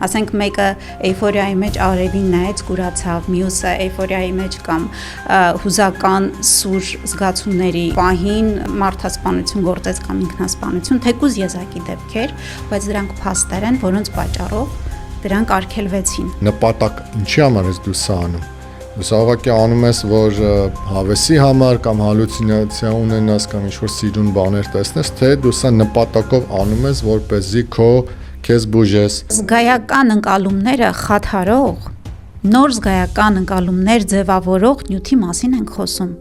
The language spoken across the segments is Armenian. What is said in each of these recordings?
Ասենք մեկը էյֆորիայի մեջ արևին նայեց, կուրացավ, մյուսը էյֆորիայի մեջ կամ հուզական սուր զգացումների պահին մարդասպանություն գործեց կամ ինքնասպանություն, թեկուզ եզակի դեպքեր, բայց դրանք փաստեր են, որոնց պատճառով դրանք արգելվեցին։ Նպատակ ինչի համար ես դու սա անում։ Սա ուղղակի անում ես, որ հավեսի համար կամ հալյուցինացիա ունենաս կամ ինչ-որ սիրուն բաներ տեսնես, թե դու սա նպատակով անում ես, որպեսզի քեզ բուժես։ Զգայական ընկալումները խաթարող, նոր զգայական ընկալումներ ձևավորող նյութի մասին ենք խոսում։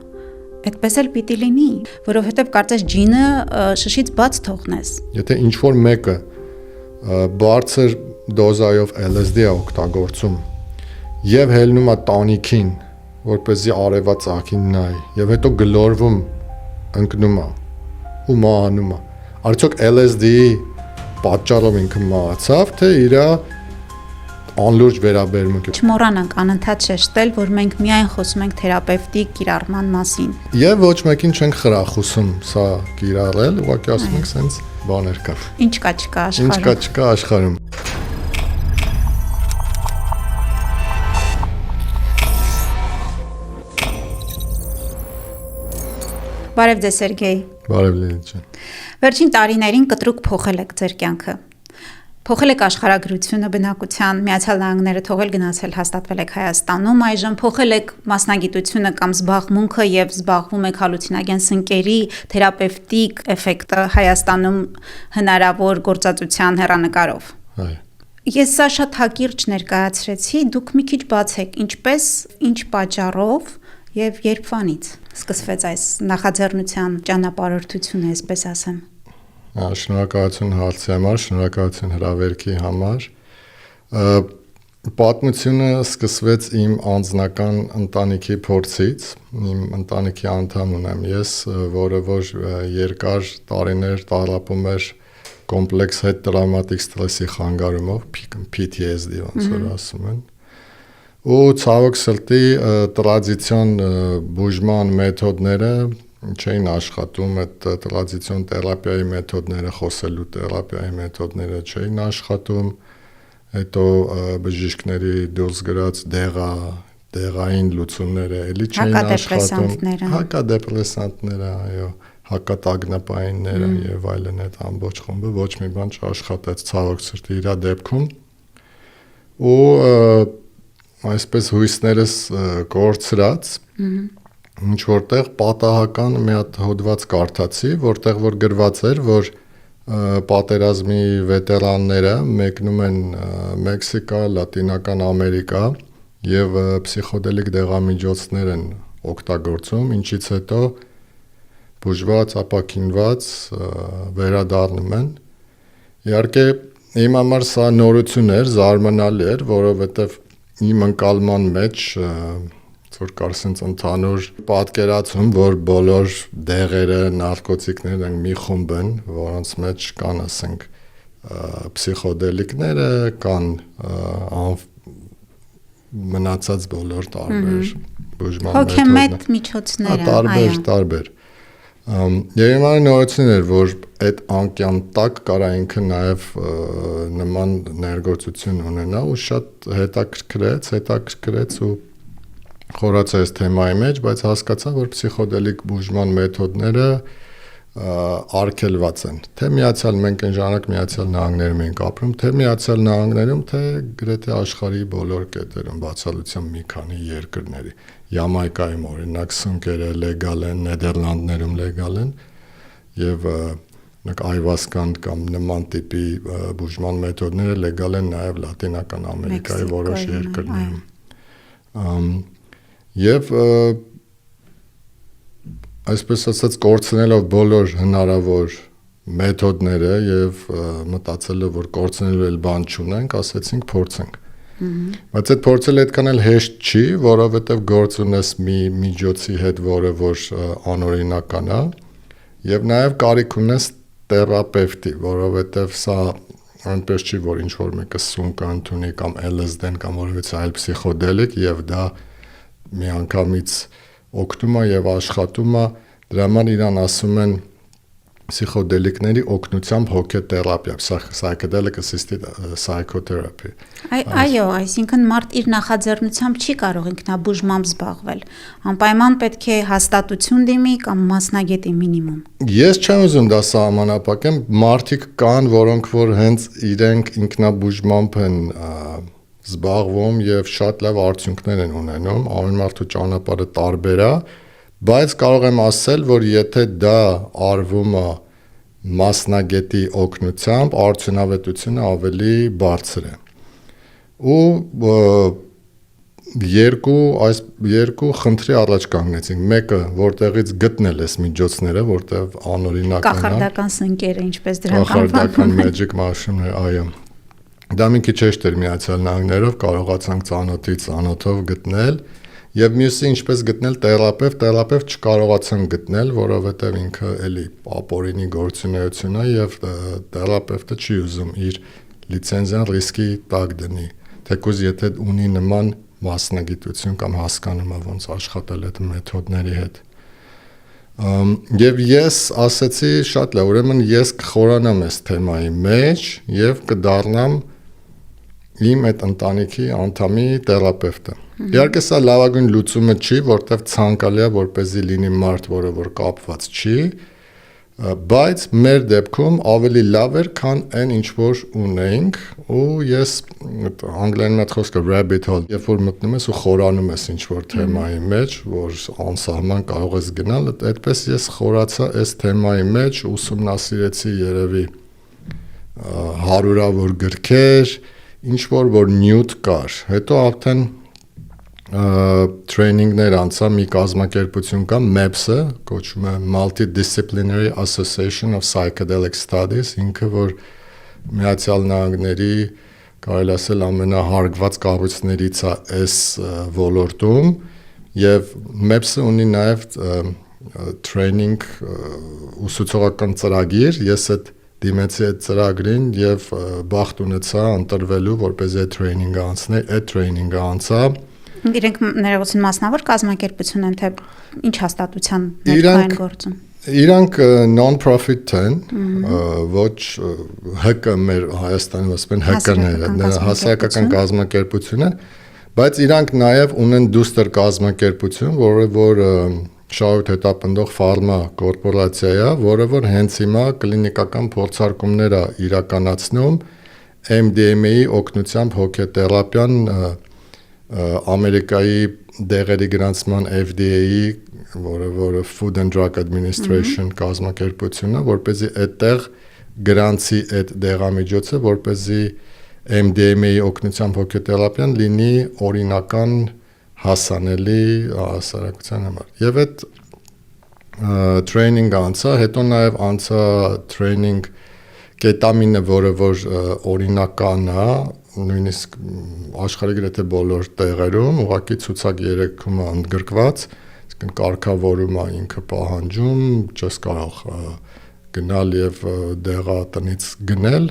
Այդպես էլ պիտի լինի, որովհետև կարծես ջինը շշից բաց թողնես։ Եթե ինչ-որ մեկը բարձր դոզայով LSD է օգտագործում եւ հելնում է տանիքին, որպեսզի արևա ծագին նայի, եւ հետո գլորվում ընկնում է ու մահանում է։ Արդյոք LSD-ի պատճառով ինքը մահացավ, թե իր անլուրջ վերաբերմունքը։ Չմոռանանք անընդհատ շեշտել, որ մենք միայն խոսում ենք թերապևտիկ կիրառման մասին։ Եվ ոչ մեկին չենք խրախուսում սա կիրառել, ուղղակի ասում ենք սենց բաներ կա։ Ինչ կա չկա աշխարհում։ Ինչ կա չկա աշխարհում։ Բարև ձեզ Սերգեյ։ Բարև Լիլիթ ջան։ Վերջին տարիներին կտրուկ փոխել եք ձեր կյանքը։ Փոխել եք աշխարհագրությունը, բնակության, Միացյալ Նահանգները թողել գնացել հաստատվել եք Հայաստանում, այժմ փոխել եք մասնագիտությունը կամ զբաղմունքը եւ զբաղվում եք հալյուցինոգեն սնկերի թերապևտիկ էֆեկտը Հայաստանում հնարավոր գործածության հեռանկարով։ Այո։ Ես սա շատ հակիրճ ներկայացրեցի, դուք մի քիչ բացեք, ինչպես, ինչ պատճառով եւ երբվանից սկսվեց այս նախաձեռնության ճանապարհորդությունը, այսպես ասեմ։ Շնորհակալություն հարցի համար, շնորհակալություն հրավերքի համար։ Պատմությունը սկսվեց իմ անձնական ընտանիքի փորձից։ Իմ ընտանիքի անդամ ունեմ ես, որը որ երկար տարիներ տառապում էր կոմպլեքս հետտրավմատիկ ստրեսի խանգարումով, PTSD ոնց որ ասում են։ Ու ցավոք սրտի տրադիցիոն բուժման մեթոդները չէին աշխատում, այդ տրադիցիոն թերապիայի մեթոդները, խոսելու թերապիայի մեթոդները չէին աշխատում, հետո բժիշկների դուրս գրած դեղային լուծումները էլի չէին աշխատում, հակադեպրեսանտները, այո, հակատագնապայինները եւ այլն, այդ ամբողջ խումբը ոչ մի բան չաշխատեց ցավոք սրտի իր դեպքում։ Ու այսպես հույսներս կորցրած, ինչ որտեղ պատահական մի հատ հոդված կարդացի, որտեղ որ գրված էր, որ պատերազմի վետերանները մեկնում են Մեքսիկա, Լատինական Ամերիկա եւ փսիխոդելիկ դեղամիջոցներ են օգտագործում, ինչից հետո բուժված, ապաքինված վերադառնում են։ Իհարկե իմ համար սա նորություն էր, զարմանալի էր, որովհետեւ իմ ընկալման մեջ որ կար sense ընդհանուր պատկերացում, որ բոլոր դեղերը, նարկոտիկները մի խումբ են, որոնց մեջ կան, ասենք, փսիխոդելիկները, կան մնացած բոլոր տարբեր բուժման հոգեմետ միջոցները, տարբեր։ Եվ իմ համար նորություն էր, որ այդ անկյան տակ կարա ինքը նաև նման ներգործություն ունենա ու շատ հետաքրքրեց ու խորացա այս թեմայի մեջ, բայց հասկացա, որ փսիխոդելիկ բուժման մեթոդները արգելված են։ Թե մենք այն ժամանակ Միացյալ Նահանգներում ենք ապրում, թե Միացյալ Նահանգներում, թե գրեթե աշխարհի բոլոր կետերում, բացառությամբ մի քանի երկրների։ Յամայկայում օրինակ սնկերը լեգալ են, Նեդերլանդներում լեգալ են եւ այվասկան կամ նման տիպի բուժման մեթոդները լեգալ են նաեւ Լատինական Ամերիկայի որոշ երկրներում։ Եվ այսպես ասած կորցնելով բոլոր հնարավոր մեթոդները եւ մտածելով որ կորցնելու էլ բան չունենք, ասացինք փորձենք։ Բայց այդ փորձել այդքան էլ հեշտ չի, որովհետեւ գործ ունես մի միջոցի հետ, որը որ անօրինական է, եւ նաեւ կարիք ունես թերապևտի, որովհետեւ սա այնպես չի, որ ինչ որ մեկը սունկ ընդունի կամ LSD-ն կամ որևէ այլ փսիխոդելիկ եւ դա միանգամից օգնում է եւ աշխատում է, դրա համար իրան ասում են Պսիխոդելիկների օգնությամբ հոգեթերապիա, psychedelic assisted psychotherapy։ Այո, այսինքն մարդ իր նախաձեռնությամբ չի կարող ինքնաբուժմամբ զբաղվել։ Անպայման պետք է հաստատություն դիմի կամ մասնագետի մինիմում։ Ես չեմ ուզում դա սահմանափակեմ, մարդիկ կան, որոնք որ հենց իրենք ինքնաբուժմամբ են զբաղվում եւ շատ լավ արդյունքներ են ունենում, ամեն մարդու ճանապարհը տարբեր է, բայց կարող եմ ասել, որ եթե դա արվում է մասնագետի օգնությամբ, արդյունավետությունը ավելի բարձր է։ Ու երկու խնդրի առաջ կանգնեցինք։ Մեկը, որտեղից գտնել ես միջոցները, որտեղ անօրինակ են։ Կախարդական սնկերը, ինչպես դրանք Կախարդական magic mushroom-ներ, այո։ Դա մի քիչ հեշտ էր Միացյալ Նահանգներով, կարողացանք ծանոթով գտնել։ Եվ մյուսը ինչպես գտնել թերապևտ չկարողացանք գտնել, որովհետև ինքը էլի ապօրինի գործունեություն է եւ թերապևտը չի ուզում իր լիցենզիան ռիսկի տակ դնի, թեկուզ եթե ունի նման մասնագիտություն կամ հասկանում է ոնց աշխատել այդ մեթոդների հետ։ Եվ ես ասեցի շատ լավ, ուրեմն ես կխորանամ այս թեմայի մեջ եւ կդառնամ իմ այդ ընտանիքի անդամի թերապևտը։ Իհարկե սա լավագույն լուծումը չի, որտեղ ցանկալի է որպեսզի լինի մարդ, որը որ կապված չի, բայց մեր դեպքում ավելի լավ էր, քան այն ինչ որ ունեինք, ու ես անգլերեն մի խոսքը rabbit hole, երբ որ մտնում ես ու խորանում ես ինչ որ թեմայի մեջ, որ անսահման կարող ես գնալ, այդպես ես խորացա այս թեմայի մեջ, ուսումնասիրեցի երևի 100-ավոր գրքեր, ինչ որ նյութ կար, հետո արդեն training-ներ անցա մի կազմակերպություն կա MAPS-ը, կոչվում է Multidisciplinary Association of Psychedelic Studies, ինքը որ Միացյալ Նահանգների կարելի ասել ամենահարգված կառույցներից է այս ոլորտում, եւ MAPS-ը ունի նաեւ training ուսուցողական ծրագիր, ես այդ դիմեցի այդ ծրագրին եւ բախտ ունեցա ընտրվելու որպեսզի այդ training-ը անցնեի, այդ training-ը անցա։ Իրենք ներողություն մասնավոր կազմակերպություն են, թե ինչ հաստատության ներքո են գործում։ Իրանք non-profit են, ոչ ՀԿ մեր Հայաստանում ասում են ՀԿ-ները, հասարակական կազմակերպություն են, բայց իրանք նաեւ ունեն դուստր կազմակերպություն, որը որ շահույթ հետապնդող ֆարմա կորպորացիա է, որը որ հենց հիմա կլինիկական փորձարկումներ է իրականացնում MDMA-ի օգնությամբ հոգեթերապիան Ամերիկայի դեղերի գրանցման FDA-ի, որը Food and Drug Administration կազմակերպությունն է, որպեսզի այդտեղ գրանցի այդ դեղամիջոցը, որպեսզի MDMA-ի օգնությամբ հոգեթերապիան լինի օրինական հասանելի հասարակության համար։ Եվ այդ training անցա, հետո նաև անցա training կետամինը, որը որ օրինական է, նույնիսկ աշխարհի գրեթե բոլոր տեղերում, ուղղակի ցուցակ 3-ում է ընդգրկված, այսինքն կարգավորում է ինքը պահանջում, չես կարող գնալ եւ դեղա տնից գնել,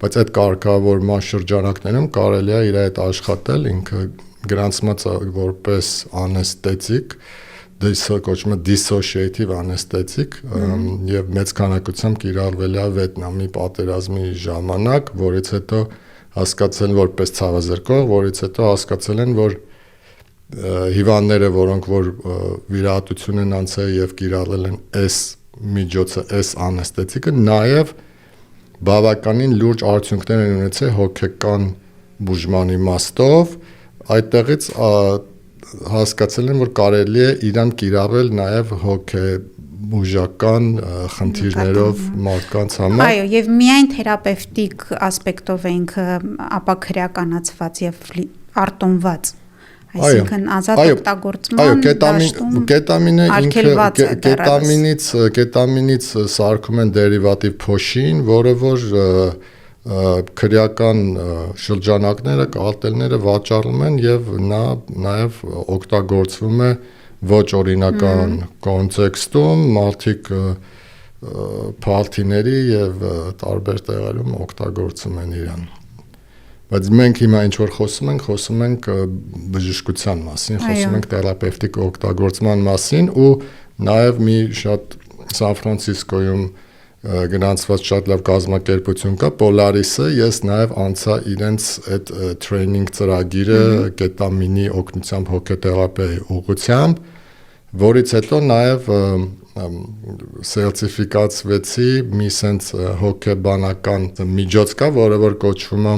բայց այդ կարգավորման շրջանակներում կարելի է իր հետ աշխատել, ինքը գրանցված որպես անեստետիկ, կոչվում է dissociative anesthetic, եւ մեծ քանակությամբ կիրառվել է Վիետնամի պատերազմի ժամանակ, որից հետո հասկացել են որպես ցավազրկող, որից հետո հասկացել են, որ հիվանդները, որոնք որ վիրահատություն են անցել եւ կիրառել են այս միջոցը, այս անեստետիկը, նաեւ բավականին լուրջ արդյունքներ են ունեցել հոգեկան բուժման իմաստով, այդտեղից հասկացել են, որ կարելի է իրան կիրառել նաև հոգեբուժական խնդիրներով մարդկանց համար։ Այո, եւ միայն թերապևտիկ ասպեկտով է ինքը ապաքրեականացված եւ արտոնված։ Այսինքն ազատ օգտագործման կետամինը ինքը կետամինից սարքում են դերիվատիվ փոշին, որը որ քրեական շրջանակները, կարտելները վաճառում են եւ նա նաեւ օգտագործվում է ոչ օրինական կոնտեքստում, մարդիկ փարթիների եւ տարբեր տեղերում օգտագործում են իրան։ Բայց մենք հիմա ինչ որ խոսում ենք բժշկության մասին, խոսում ենք թերապևտիկ օգտագործման մասին ու նաեւ մի շատ Սան Ֆրանցիսկոյում գրանցված շատ լավ կազմակերպություն կա Polaris-ը, ես նաև անցա իրենց այդ training ծրագիրը կետամինի օգնությամբ հոգեթերապիայի ուղղությամբ, որից հետո նաև սերտիֆիկացվեցի մի sense հոգեբանական միջոց կա, որը որ կոչվում է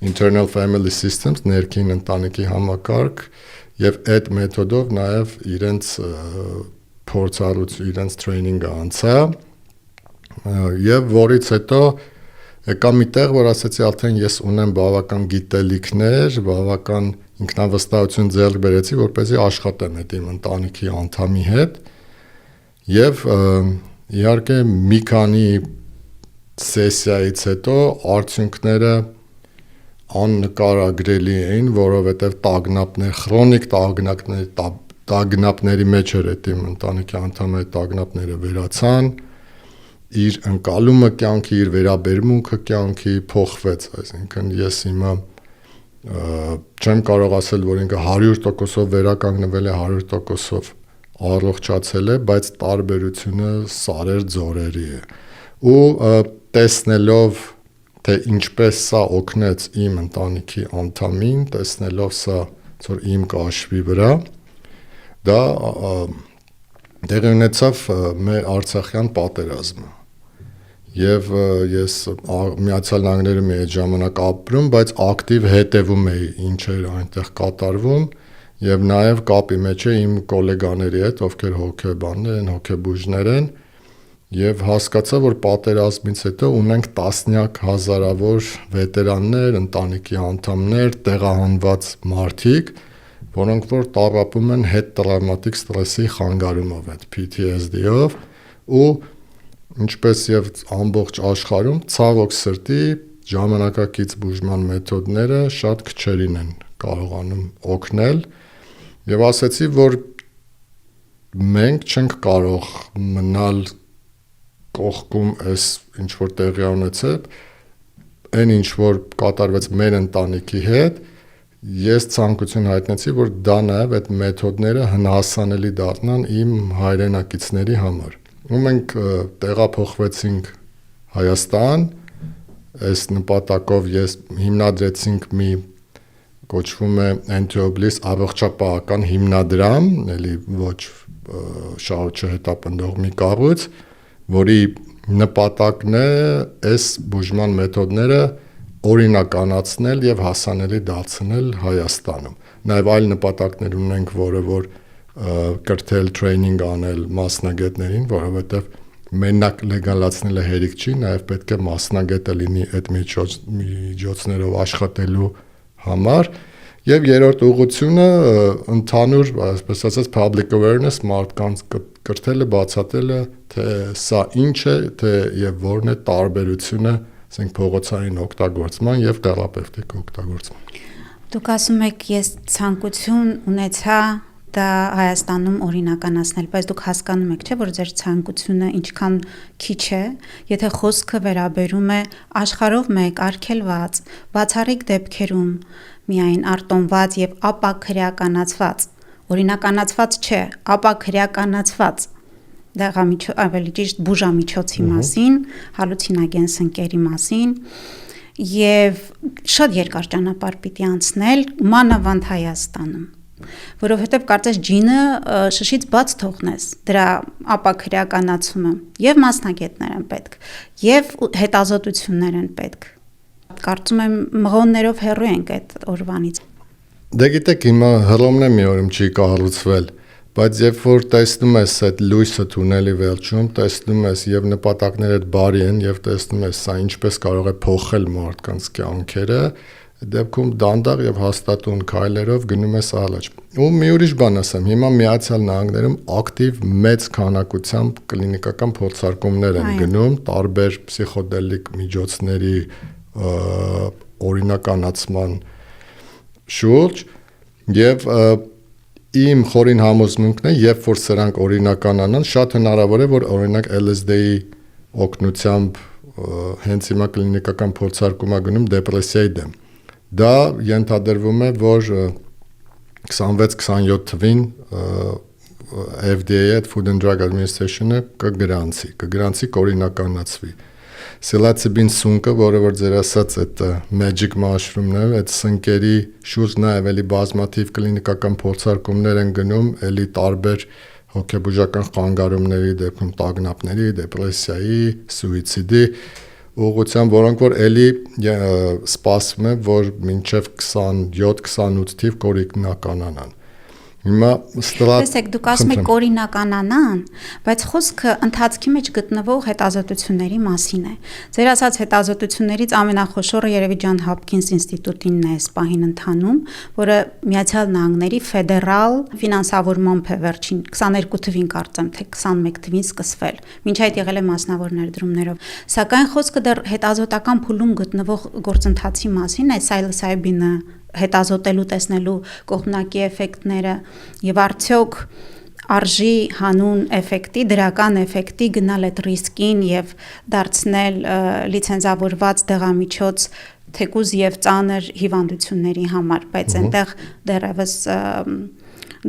Internal Family Systems, ներքին ընտանիքի համակարգ, եւ այդ մեթոդով նաև իրենց փորձառություն, իրենց training-ը անցա, եւ որից հետո եկա մի տեղ, որ ասացի արդեն ես ունեմ բավական գիտելիքներ, բավական ինքնավստահություն ձեռք բերեցի, որպեսզի աշխատեմ այդ իմ ընտանիքի անդամի հետ եւ իհարկե մի քանի սեսիայից հետո արդյունքները աննկարագրելի էին, որովհետեւ տագնապներ, քրոնիկ տագնապների մեջ էր այդ իմ ընտանիքի անդամի տագնապները վերացան, իր ընկալումը կյանքի, իր վերաբերմունքը կյանքի փոխվեց, այսինքն ես հիմա չեմ կարող ասել, որ ինքը 100%-ով վերականգնվել է, 100%-ով առողջացել է, բայց տարբերությունը սարեր ձորերի է։ Ու տեսնելով, թե ինչպես սա օգնեց իմ ընտանիքի անդամին, տեսնելով սա ծոր իմ կաշվի վրա, դա տեղի ունեցավ մեր Արցախյան պատերազմը։ Եվ ես Միացյալ Նահանգներում էի այդ ժամանակ ապրում, բայց ակտիվ հետևում էի ինչ էր այնտեղ կատարվում եւ նաեւ կապի մեջ էի իմ գոլեգաների հետ, ովքեր հոգեբաններ են, հոգեբուժներ են, եւ հասկացա, որ պատերազմից հետո ունենք տասնյակ հազարավոր վետերաններ, ընտանիքի անդամներ, տեղահանված մարդիկ, որոնք որ տառապում են հետտրավմատիկ ստրեսի խանգարումով, այդ PTSD-ով ու ինչպես եւ ամբողջ աշխարհում ցավոք սրտի ժամանակակից բուժման մեթոդները շատ քչերին են կարողանում օգնել եւ ասացի, որ մենք չենք կարող մնալ կողքում այս ինչ որ տեղի ունեցել, այն ինչ որ կատարվեց մեր ընտանիքի հետ, ես ցանկություն հայտնեցի, որ դա նաեւ այդ մեթոդները հնասանելի դառնան իմ հայրենակիցների համար։ Ու մենք տեղափոխվեցինք Հայաստան, այս նպատակով ես հիմնադրեցինք մի կոչվում է Anti-Oblis առողջապահական հիմնադրամ, էլի ոչ շահույթ հետապնդող մի կառույց, որի նպատակն է այս բուժման մեթոդները օրինականացնել եւ հասանելի դարձնել Հայաստանում։ Նաեւ այլ նպատակներ ունենք, որը որ կրթել training անել մասնագետներին, որովհետև մենակ լեգալացնելը հերիք չի, նաև պետք է մասնագետը լինի այդ միջոցներով աշխատելու համար, եւ երրորդ ուղղությունը ընդհանուր, այսպես ասած, public awareness, մարդկանց կրթելը, բացատրելը, թե սա ինչ է, թե եւ որն է տարբերությունը, ասենք փողոցային օգտագործման եւ թերապևտիկ օգտագործման։ Դուք ասում եք, ես ցանկություն ունեցա դա Հայաստանում օրինականացնել, բայց դուք հասկանում եք, չէ՞, որ ձեր ցանկությունը ինչքան քիչ է, եթե խոսքը վերաբերում է աշխարհով մեկ արգելված, բացառիկ դեպքերում միայն արտոնված եւ ապաքրեականացված, օրինականացված չէ, ապաքրեականացված ավելի ճիշտ բուժամիջոցի մասին, հալուցինոգեն սնկերի մասին եւ շատ երկար ճանապարհ պիտի անցնել մանավանդ Հայաստանում, որովհետեւ կարծես ջինը շշից բաց թողնես դրա ապաքրեականացումը եւ մասնագետներ են պետք եւ հետազոտություններ են պետք։ Կարծում եմ մղոններով հեռու ենք այդ օրվանից։ Դե գիտեք, հիմա հռոմն է մի օրում չի կառուցվել, բայց երբ որ տեսնում ես այդ լույսը թունելի վերջում, տեսնում ես եւ նպատակները բարի են եւ տեսնում ես սա ինչպես կարող է փոխել մարդկանց կյանքերը, դեպքում դանդաղ եւ հաստատուն քայլերով գնում ես առաջ։ Ու մի ուրիշ բան ասեմ, հիմա Միացյալ Նահանգներում ակտիվ մեծ քանակությամբ կլինիկական փորձարկումներ են գնում տարբեր պսիխոդելիկ միջոցների օրինականացման շուրջ եւ իմ խորին համոզմունքն է, երբ որ սրանք օրինականանան, շատ հնարավոր է, որ օրինակ LSD-ի օգնությամբ հենց հիմա կլինիկական փորձարկում է գնում դեպրեսիայի դեմ։ Դա ենթադրվում է, որ 26-27 թվին FDA-ը, Food and Drug Administration-ը կգրանցի կօրինականացվի։ Psilocybin սունկը, որը որ ձեր ասած այդ magic mushroom-ն է, այդ սնկերի շուրջ նաև էլի բազմաթիվ կլինիկական փորձարկումներ են գնում, էլի տարբեր հոգեբուժական խանգարումների դեպքում տագնապների, դեպրեսիայի, սուիցիդի ուղղությամբ, որոնք որ էլի սպասվում է, որ մինչև 27-28 թիվ կօրինականանան։ Հիմա տեսեք, դուք ասում եք կօրինականանան, բայց խոսքը ընթացքի մեջ գտնվող հետազոտությունների մասին է։ Ձեր ասած հետազոտություններից ամենախոշորը երևի Ջոն Հոփքինս ինստիտուտինն է այս պահին ընթանում, որը Միացյալ Նահանգների ֆեդերալ ֆինանսավորմամբ է վերջին 22 թվին կարծեմ, թե 21 թվին սկսվել։ Մինչ այդ եղել է մասնավոր ներդրումներով։ Սակայն խոսքը դեռ հետազոտական փուլում գտնվող գործընթացի մասին է, psilocybin-ը հետազոտելու, տեսնելու կողմնակի էֆեկտները եւ արդյոք արժի հանուն էֆեկտի, դրական էֆեկտի գնալ այդ ռիսկին եւ դարձնել լիցենզավորված դեղամիջոց թեկուզ եւ ծանր հիվանդությունների համար, բայց այնտեղ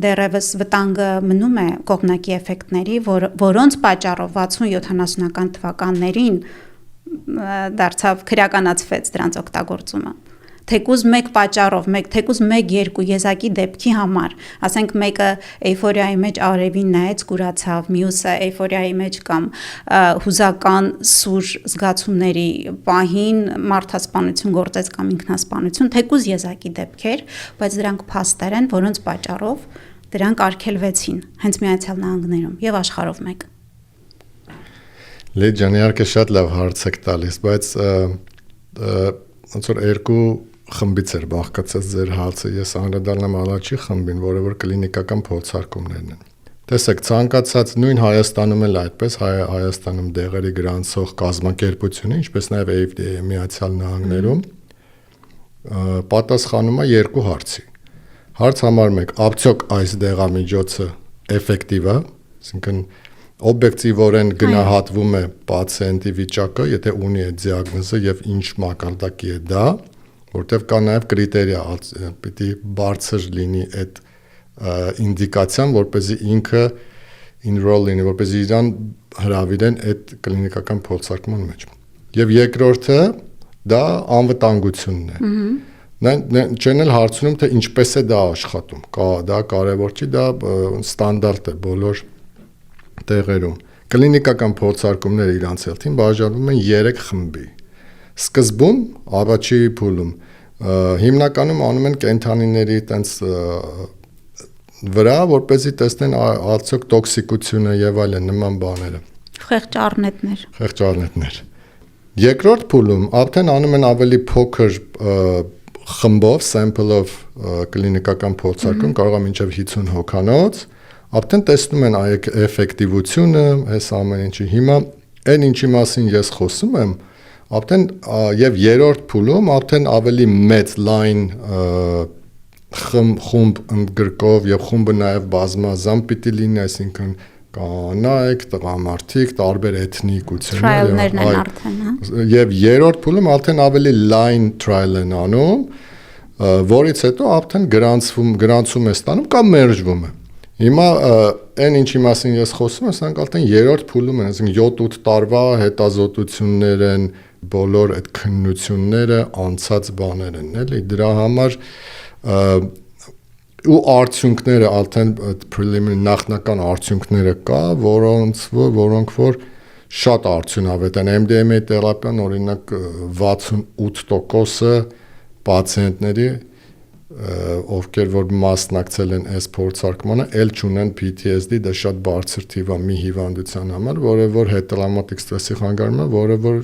դեռևս վտանգը մնում է կողմնակի էֆեկտների, որոնց պատճառով 60-70-ական թվականներին դարձավ քրեականացվեց դրանց օգտագործումը։ Թեկուզ մեկ պատճառով, թեկուզ 1-2 եզակի դեպքի համար, ասենք մեկը էյֆորիայի մեջ արևին նայեց, կուրացավ, մյուսը էյֆորիայի մեջ կամ հուզական սուր զգացումների պահին մարդասպանություն գործեց կամ ինքնասպանություն, թեկուզ եզակի դեպքեր, բայց դրանք փաստեր են, որոնց պատճառով դրանք արգելվեցին հենց Միացյալ Նահանգներում եւ աշխարհով մեկ։ Լեջան, իհարկե շատ լավ հարց եք տալիս, բայց ոնց որ երկու խմբից էր բաղկացած ձեր հարցը, ես անդրադառնամ առաջի խմբին, որը որ կլինիկական փորձարկումներն են։ Տեսեք, ցանկացած նույն Հայաստանում էլ այդպես, Հայաստանում դեղերի գրանցող կազմակերպությունը, ինչպես նաև FDA-ը Միացյալ Նահանգներում պատասխանում է երկու հարցի։ Հարց համար 1. Արդյոք այս դեղամիջոցը էֆեկտիվ է, այսինքն օբյեկտիվորեն գնահատվում է պացիենտի վիճակը, եթե ունի այդ դիագնոզը եւ ինչ մակարդակի է դա, որտեղ կա նաև կրիտերիա, պիտի բարձր լինի այդ ինդիկացիան, որպեսզի ինքը enroll լինի, որպեսզի իրան հրավիրեն այդ կլինիկական փորձարկման մեջ։ Եվ երկրորդը դա անվտանգությունն է։ Չեն էլ հարցնում, թե ինչպես է դա աշխատում։ Դա կարևոր չի, դա ստանդարտ է բոլոր տեղերում։ Կլինիկական փորձարկումները իրանց հերթին բաժանվում են 3 խմբի։ Սկզբում առաջի փուլում հիմնականում անում են կենդանիների տենց վրա, որպեսզի տեսնեն արդյոք տոքսիկությունը եւ այլն նման բաները։ Խեղճ առնետներ։ Երկրորդ փուլում արդեն անում են ավելի փոքր խմբով, sample-ով կլինիկական փորձարկում, կարող է մինչև 50 հոգանոց, արդեն տեսնում են այդ էֆեկտիվությունը, այս ամեն ինչի։ Հիմա այն ինչի մասին ես խոսում եմ, արդեն եւ երրորդ փուլում արդեն ավելի մեծ լայն խումբ ընդգրկով եւ խումբը նաեւ բազմազան պիտի լինի, այսինքն կանայք, տղամարդիկ, տարբեր էթնիկություններ եւ երրորդ փուլում արդեն ավելի լայն trial են անում, որից հետո արդեն գրանցում է ստանում կամ մերժվում է։ Հիմա այն ինչի մասին ես խոսում եմ, սրանք արդեն երրորդ փուլում են, այսինքն 7-8 տարվա հետազոտություններ են, բոլոր այդ քննությունները անցած բաներ են, էլի դրա համար ու արդյունքները արդեն preliminary նախնական արդյունքները կա, որոնք որ շատ արդյունավետ են։ MDMA թերապիան օրինակ 68%-ը պացիենտների ովքեր որ մասնակցել են այս փորձարկմանը, ել չունեն PTSD, դա շատ բարձր թիվ է մի հիվանդության համար, որը որ հետտրավմատիկ ստրեսի խանգարում է, որը որ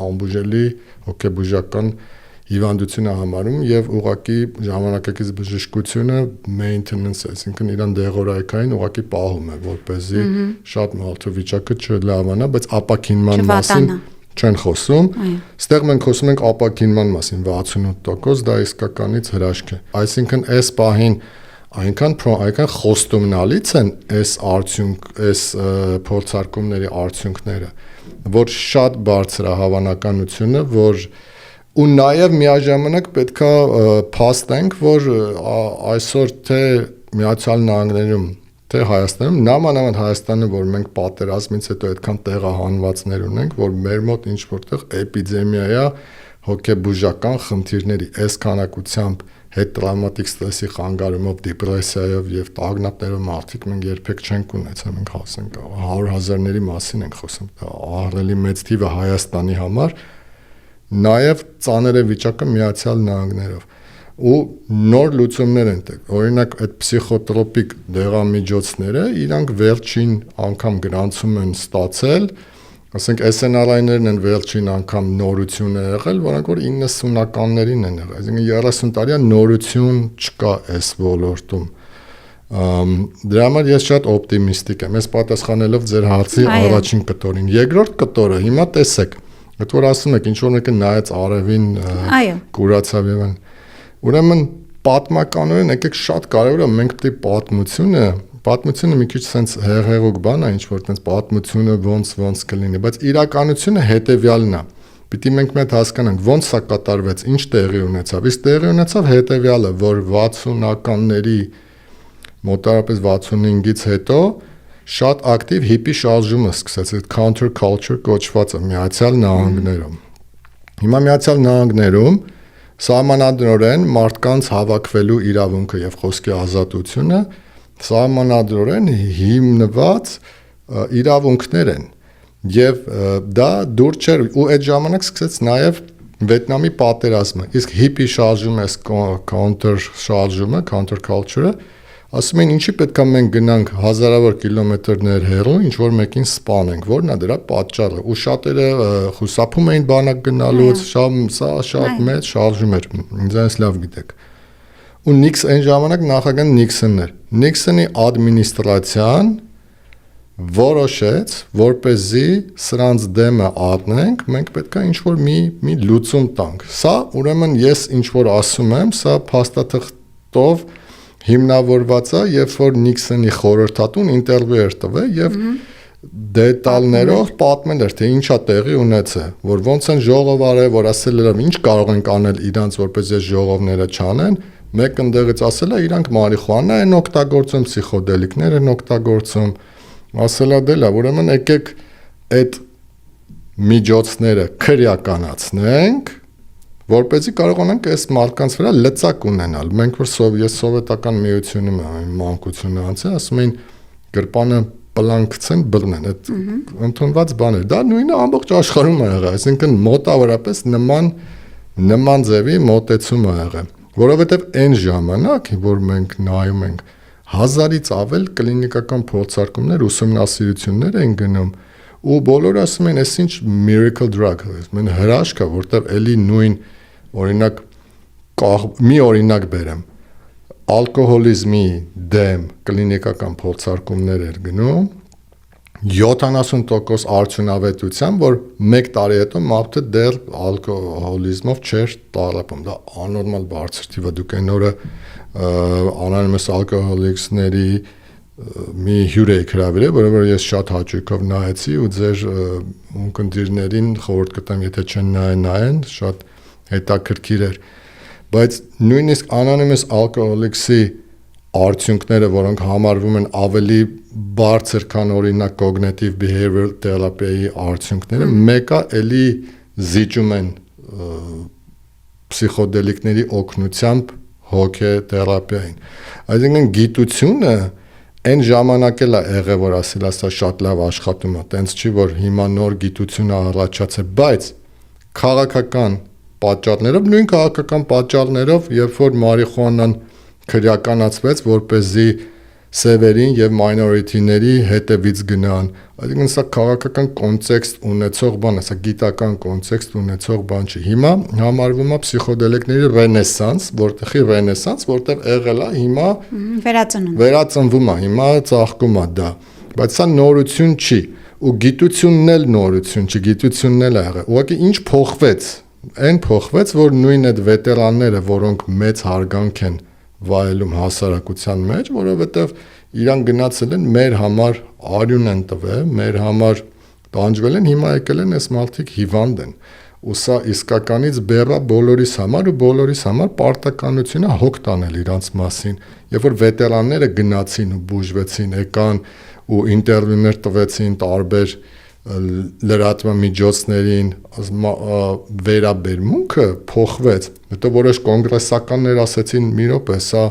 անբուժելի հոգեբուժական հիվանդություն է համարում եւ ուղղակի ժամանակակից բժշկությունը maintenance, այսինքն իրան դեղորայքային ուղղակի պահում է, որպեսզի շատ մարդու վիճակը չլավանա, բայց ապակինման մասին չեն խոսում։ Ստեղ մենք խոսում ենք ապակինման մասին 68%, դա իսկականից հրաշք է։ Այսինքն այս պահին այնքան խոստումնալից են այս փորձարկումների արդյունքները, որ շատ բարձր է հավանականությունը, որ ու նաև միաժամանակ պետքա փաստենք, որ այսօր թե Միացյալ Նահանգներում, թե Հայաստանում, նամանավանդ Հայաստանը, որ մենք պատերազմից հետո այդքան տեղահանվածներ ունենք, որ մեր մոտ ինչ որտեղ էպիդեմիա է հոգեբուժական խնդիրների, այս քանակությամբ հետ տրավմատիկ ստրեսի խանգարումով, դեպրեսիայով եւ տագնապներով մարդիկ մենք երբեք չենք ունեցել, մենք հասենք 100,000-ների մասին ենք խոսում, դա ահռելի մեծ թիվ է Հայաստանի համար, նաեւ ծանր է վիճակը Միացյալ Նահանգներով ու նոր լուծումներ են տեղ, օրինակ այդ պսիխոտրոպիկ դեղամիջոցները իրանք վերջին անգամ գրանցում են ստացել, ասենք SNRI-ներն են վերջին անգամ նորություն եղել, որոնք որ 90-ականներին են եղել, այսինքն 30 տարի նորություն չկա այս ոլորտում։ Դրա համար ես շատ օպտիմիստիկ եմ, ես պատասխանելով ձեր հարցի առաջին կտորին։ Երկրորդ կտորը, հիմա տեսեք, այդ որ ասում եք, ինչ որ մեկը նայեց արևին, կուրացավ եւ այն։ Ուրեմն պատմականորեն եկեք շատ կարևոր է մենք պետք է պատմությունը մի քիչ sense հեղեղուկ բան է, ինչ որ տենց պատմությունը ոնց կլինի, բայց իրականությունը հետեւյալն է։ Պիտի մենք մեծ հասկանանք ոնց սա կատարվեց, ինչ տեղի ունեցավ։ Իսկ տեղի ունեցավ հետեւյալը, որ 60-ականների մոտավորապես 65-ից հետո շատ ակտիվ հիպի շարժումը սկսեց, այդ counter culture կոչվածը Միացյալ Նահանգներում։ Հիմա Միացյալ Նահանգներում սահմանադրորեն մարդկանց հավաքվելու իրավունքը եւ խոսքի ազատությունը սահմանադրորեն հիմնված իրավունքներ են եւ դա դուր չէր ու այդ ժամանակ սկսեց նաեւ Վիետնամի պատերազմը իսկ հիպի շարժումը counter culture-ը ասում են ինչի պետքա մենք գնանք հազարավոր կիլոմետրներ հեռու ինչ որ մեկին սպանենք որն է դրա պատճառը ու շատերը խուսափում էին բանակ գնալուց շատ մեծ շարժում էր ինձ լավ գիտեք ու այն ժամանակ նախագահ Նիքսոնն էր Նիքսոնի ադմինիստրացիան որոշեց որպեսզի սրանց դեմը առնենք մենք պետքա ինչ որ մի լուծում տանք սա ուրեմն ես ինչ որ ասում եմ սա փաստաթղթով հիմնավորված է, երբ որ Նիքսոնի խորհրդատուն ինտերվյու էր տվել եւ դետալներով պատմել էր, թե ինչա տեղի ունեցել, որ ոնց են ժողով արել, որ ասել էր ինչ կարող են անել իրանց, որպես այս ժողովները չանեն, մեկ ընդեղից ասել է իրանք մարիխուանա են օգտագործում, պսիխոդելիկներ են օգտագործում, ասել է դե լավ, ուրեմն եկեք այդ միջոցները քրեականացնենք որպեսզի կարողանանք այս մարդկանց վրա լծակ ունենալ։ Մենք որ ես սովետական միությունում եմ մանկությունը անցել, ասում էին գրպանը պլանկցեն բռնեն, այդ ընդունված բան է։ Դա նույնը ամբողջ աշխարհում է եղել, այսինքն մոտավորապես նման ձևի մոտեցում է եղել, որովհետև այն ժամանակ, որ մենք նայում ենք 1000-ից ավել կլինիկական փորձարկումներ, ուսումնասիրություններ են գնում ու բոլորը ասում են, այս ինչ miracle drug է, մեն հրաշք է, որտեղ էլի նույն օրինակ մի օրինակ բերեմ, ալկոհոլիզմի դեմ կլինիկական փորձարկումներ էր գնում, 70% արդյունավետությամբ, որ 1 տարի հետո մարդը դեռ ալկոհոլիզմով չէր տառապում, դա անորմալ բարձր թիվ է, դուք այն օրը անոնիմս ալկոհոլիկսների մի հյուր եք հրավիրել, որովհետև ես շատ հաճույքով նայեցի ու ձեր ունկնդիրներին խորհուրդ կտամ, եթե չեն նայեն, շատ հետաքրքիր էր, բայց նույնիսկ անոնիմս ալկոհոլիկսի արդյունքները, որոնք համարվում են ավելի բարձր, քան օրինակ կոգնիտիվ behavioral therapy-ի արդյունքները, մեկը էլի զիջում են պսիխոդելիկների օգնությամբ հոգեթերապիային։ Այսինքն գիտությունը այն ժամանակ էլ է եղել, որ ասել ասա շատ լավ աշխատում է, տենց չի, որ հիմա նոր գիտությունը առաջացել, բայց քաղաքական պատճառներով, նույն քաղաքական պատճառներով, երբ որ մարիխուանան քրեականացվեց, որպեսզի սևերին եւ minority-ների հետևից գնան, այսինքն սա քաղաքական կոնտեքստ ունեցող բան է, սա գիտական կոնտեքստ ունեցող բան չի։ Հիմա համարվում է պսիխոդելիկների ռենեսանս, որտեղի ռենեսանս, որտեղ եղել է հիմա վերածնվում է, հիմա ծաղկում է դա, բայց սա նորություն չի, ու գիտությունն էլ նորություն չի, գիտությունն էլ է եղել։ Ուղղակի ինչ փոխվեց, այն փոխվեց, որ նույն այդ վետերանները, որոնք մեծ հարգանք են վայելում հասարակության մեջ, որովհետև իրան գնացել են մեր համար արյուն են տվել, մեր համար տանջվել են, հիմա եկել են այս մարդիկ հիվանդ են։ ու սա իսկականից բեռա բոլորիս համար ու բոլորիս համար պարտականությունը հոգ տանել իրանց մասին, երբ որ վետերանները գնացին ու բուժվեցին, եկան ու ինտերվյուներ տվեցին տարբեր լրատվական միջոցներին, վերաբերմունքը փոխվեց, հետո որոշ կոնգրեսականներ ասեցին՝ մի րոպե, սա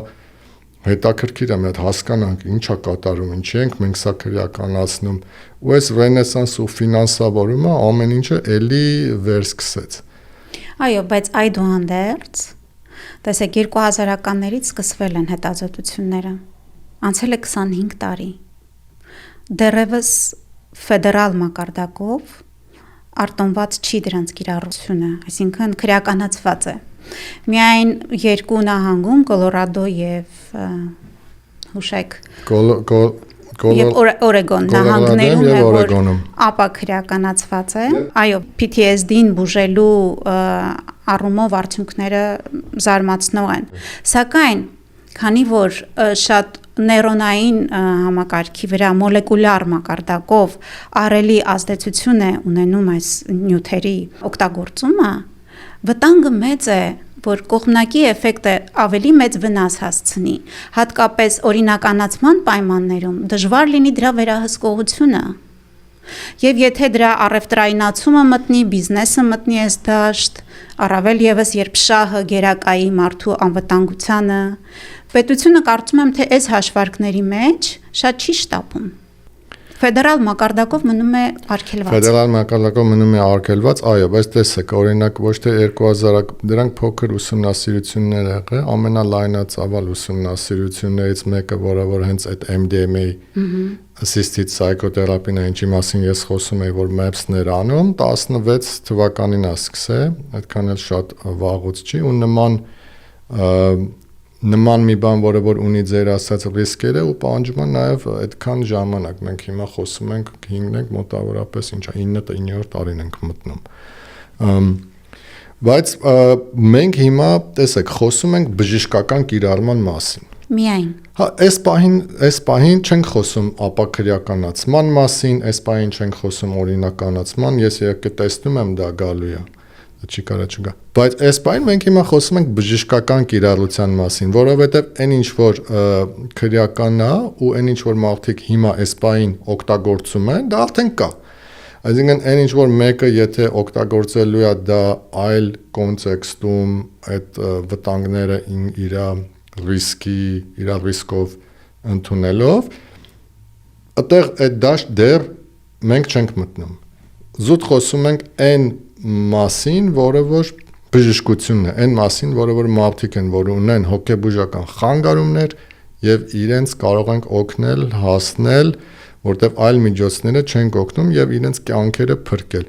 հետաքրքիր է, մենք հասկանանք ինչա կատարում, ինչի ենք մենք սա քրեականացնում, ու այս ռենեսանս ու ֆինանսավորումը ամեն ինչը էլի վերսկսեց։ Այո, բայց այդուհանդերձ, տեսեք 2000-ականներից սկսվել են հետազոտությունները, անցել է 25 տարի, դեռևս ֆեդերալ մակարդակով արտոնված չի դրանց կիրառությունը, այսինքն քրեականացված է։ Միայն երկու նահանգում, Կոլորադո եւ հուշեք Օրեգոն նահանգներում է, որ ապա քրեականացված է։ Այո, PTSD-ին բուժելու առումով արդյունքները զարմացնող են։ Սակայն, քանի որ շատ նեյրոնային համակարգի վրա մոլեկուլյար մակարդակով ահռելի ազդեցություն է ունենում այս նյութերի օգտագործումը, վտանգը մեծ է, որ կողմնակի էֆեկտը ավելի մեծ վնաս հասցնի, հատկապես օրինականացման պայմաններում դժվար լինի դրա վերահսկողությունը։ Եվ եթե դրա առևտրայնացումը մտնի, բիզնեսը մտնի այս դաշտ, առավել ևս երբ շահը գերակայի մարդու անվտանգությանը, պետությունը կարծում եմ, թե այս հաշվարկների մեջ շատ չի շտապում։ Ֆեդերալ մակարդակով մնում է արգելված։ Ֆեդերալ մակարդակով մնում է արգելված, այո, բայց տեսեք, օրինակ ոչ թե 2000, դրանք փոքր ուսումնասիրություններ եղել, ամենալայնածավալ ուսումնասիրություններից մեկը, որը հենց այդ MDMA assisted psychotherapy-ն է, ինչի մասին ես խոսում եի, որ MAPS-ն էր անում, 16 թվականին է սկսել, այդքան էլ շատ վաղուց չի, ու նման մի բան, որը որ ունի ձեր ասած ռիսկերը ու պահանջում է նաև այդքան ժամանակ։ Մենք հիմա խոսում ենք 5-ն ենք մոտավորապես 9-րդ տարին ենք մտնում։ Բայց մենք հիմա, տեսեք, խոսում ենք բժշկական կիրառման մասին։ Միայն։ Հա, այս պահին չենք խոսում ապաքրեականացման մասին, այս պահին չենք խոսում օրինականացման, ես երբ տեսնում եմ դա գալու է։ Չի կարա չգա։ Բայց այս պահին մենք հիմա խոսում ենք բժշկական կիրառության մասին, որովհետև այն ինչ որ քրեական է ու այն ինչ որ մարդիկ հիմա այս պահին օգտագործում են, դա արդեն կա։ Այսինքն այն ինչ որ մեկը եթե օգտագործելու է դա այլ կոնտեքստում այդ վտանգները իր ռիսկով ընդունելով, այդտեղ այդ դաշտ դեռ մենք չենք մտնում։ Զուտ խոսում ենք այն մասին, որը որ բժշկությունն է, այն մասին, որը որ մարդիկ են, որ ունեն հոգեբուժական խանգարումներ եւ իրենց կարող ենք օգնել, հասնել, որտեղ այլ միջոցները չեն օգնում եւ իրենց կյանքերը փրկել։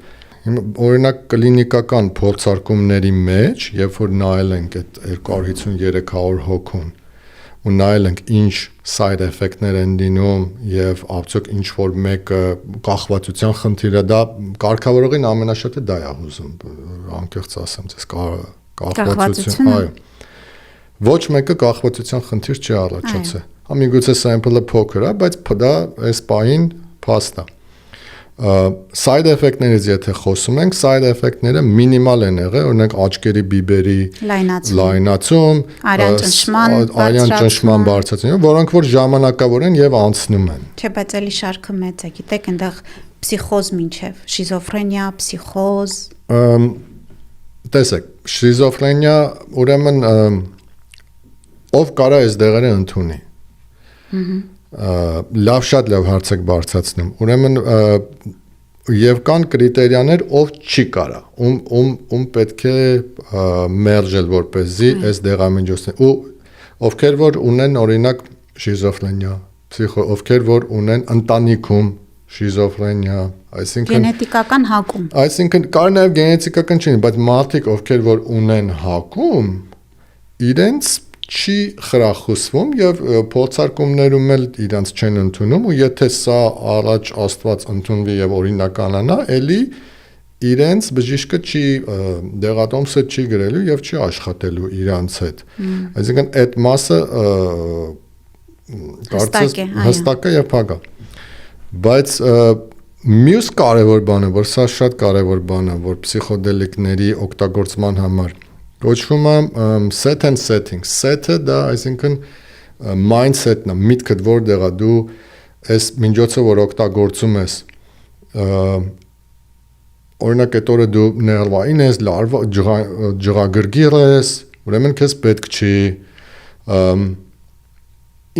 Օրինակ կլինիկական փորձարկումների մեջ, երբ որ նայել ենք այդ 250-300 հոգուն ու նայել ենք ինչ side effect-ներ են լինում եւ արդյոք ինչ որ մեկը կախվածության խնդիրը, դա կարգավորողին ամենաշատը դա է ուզում, անկեղծ ասեմ, ես կախվածություն, այո։ Ոչ մեկը կախվածության խնդիր չի առաջացել։ Հա միգուցե sample-ը փոքր է, բայց դա այս պահին փաստ է։ Side effect-ներից եթե խոսում ենք, side effect-ները մինիմալ են եղել, օրինակ աչքերի բիբերի լայնացում, արյան ճնշման բարձրացում, որոնք որ ժամանակավոր են եւ անցնում են։ Չէ, բայց էլի շարքը մեծ է, գիտեք, այնտեղ փսիխոզ մինչև, շիզոֆրենիա, փսիխոզ։ Տեսեք, շիզոֆրենիա, ուրեմն ով կարա այս դեղերը ընդունի։ Շատ լավ հարց եք բարձրացնում։ Ուրեմն եւ կան կրիտերիաներ, ով չի կարա, ում պետք է մերժել որպեսզի այս դեղամիջոցներ ու ովքեր որ ունեն օրինակ շիզոֆրենիա, ովքեր որ ունեն ընտանիքում շիզոֆրենիա, այսինքն գենետիկական հակում։ Այսինքն կար նաեւ գենետիկական չի, բայց մարդիկ ովքեր որ ունեն հակում, իրենց չի խրախուսվում եւ փորձարկումներում էլ իրանց չեն ընդունում ու եթե սա առաջ Աստված ընդունվի եւ օրինականանա, էլի իրենց բժիշկը չի դեղատոմսը չի գրելու եւ չի աշխատելու իրանց հետ։ Այսինքն այդ մասը կարծես հստակ է եւ փակ է։ Բայց Մյուս կարևոր բանը, որ սա շատ կարևոր բան է, որ պսիխոդելիկների օգտագործման համար կոչվում է set and setting. Set-ը դա, այսինքն mindset-ն է, միտքդ որտեղ է դու այս միջոցը, որ օգտագործում ես, օրինակ այդ օրը դու նեղվային ես, ջղագրգիռ ես, ուրեմն քեզ պետք չի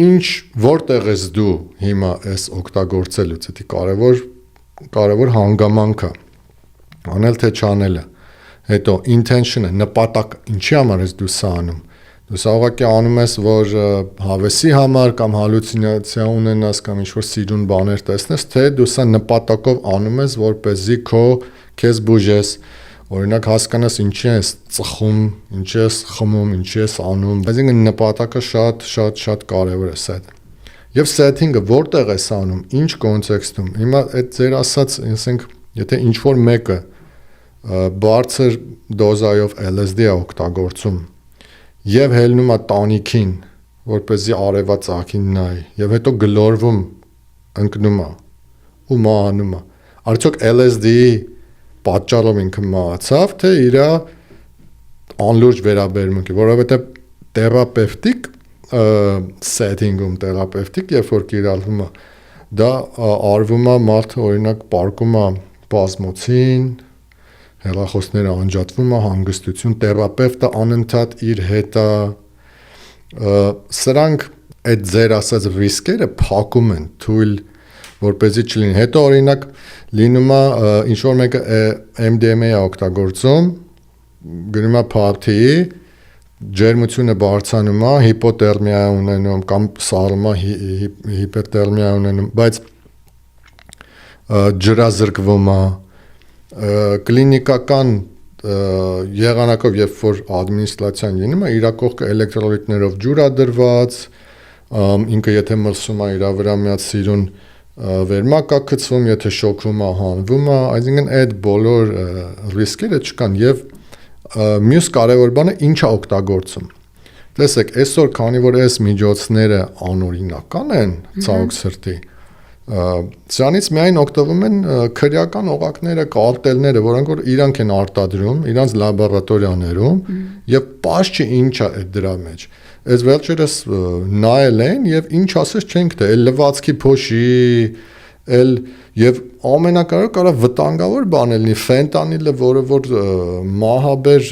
ինչ որտեղ ես դու հիմա այս օգտագործելուց, դա կարևոր հանգամանք է, անել թե չանելը, հետո intention-ը, նպատակ, ինչի համար ես դու սա անում, դու սա ուղղակի անում ես, որ հավեսի համար կամ հալուցինացիա ունենաս կամ ինչ-որ սիրուն բաներ տեսնես, թե դու սա նպատակով անում ես, որպեսզի քեզ բուժես, օրինակ հասկանաս ինչի ես ծխում, ինչի ես խմում, ինչի ես անում, այսինքն նպատակը շատ կարևոր է սա։ Եվ setting-ը որտեղ ես անում, ինչ կոնտեքստում։ Հիմա այդ ձեր ասած, ասենք, եթե ինչ-որ մեկը բարձր դոզայով LSD է օգտագործում եւ հելնում է տանիքին, որպեսզի արևածագին նայի, եւ հետո գլորվում ընկնում է ու մահանում է։ Արդյոք LSD-ի պատճառով ինքը մահացավ, թե իր անլուրջ վերաբերմունքի, որովհետեւ թերապևտիկ setting-ում թերապևտիկ, երբ որ կիրառվում է, դա արվում է մարդը օրինակ պարկում է բազմոցին, հեռախոսները անջատվում է, հանգստություն, թերապևտը անընդհատ իր հետ է, սրանք այդ ձեր ասած ռիսկերը փակում են, թույլ որպեսզի չլինի։ Հետո օրինակ լինում է ինչ-որ մեկը MDMA է օգտագործում, գնում է party-ի, ջերմությունը բարձրանում է, հիպոթերմիա է ունենում կամ սառում է հիպերթերմիա է ունենում, բայց ջրազրկվում է կլինիկական եղանակով, երբ որ ադմինիստրացիան լինում է, իր կողքը էլեկտրոլիտներով ջուր է դրված, ինքը եթե մրսում է իր վրա միած սիրուն վերմակ է գցվում, եթե շոկվում է, հանվում է, այսինքն այդ բոլոր ռիսկերը չկան եւ մյուս կարևոր բանը ինչ է օգտագործում։ Տեսեք, այսօր քանի որ այս միջոցները անօրինական են, ցավոք սրտի, սրանից միայն օգտվում են քրեական օղակները, կարտելները, որոնք որ իրանք են արտադրում, իրանց լաբորատորիաներում եւ պաշտ չի ինչ է այդ դրա մեջ։ Այս վերջերս նայել են եւ ինչ ասես չենք թե լվացքի փոշի, եւ ամենակարևորը կարող վտանգավոր բան է լինի ֆենտանիլը, որը որ մահաբեր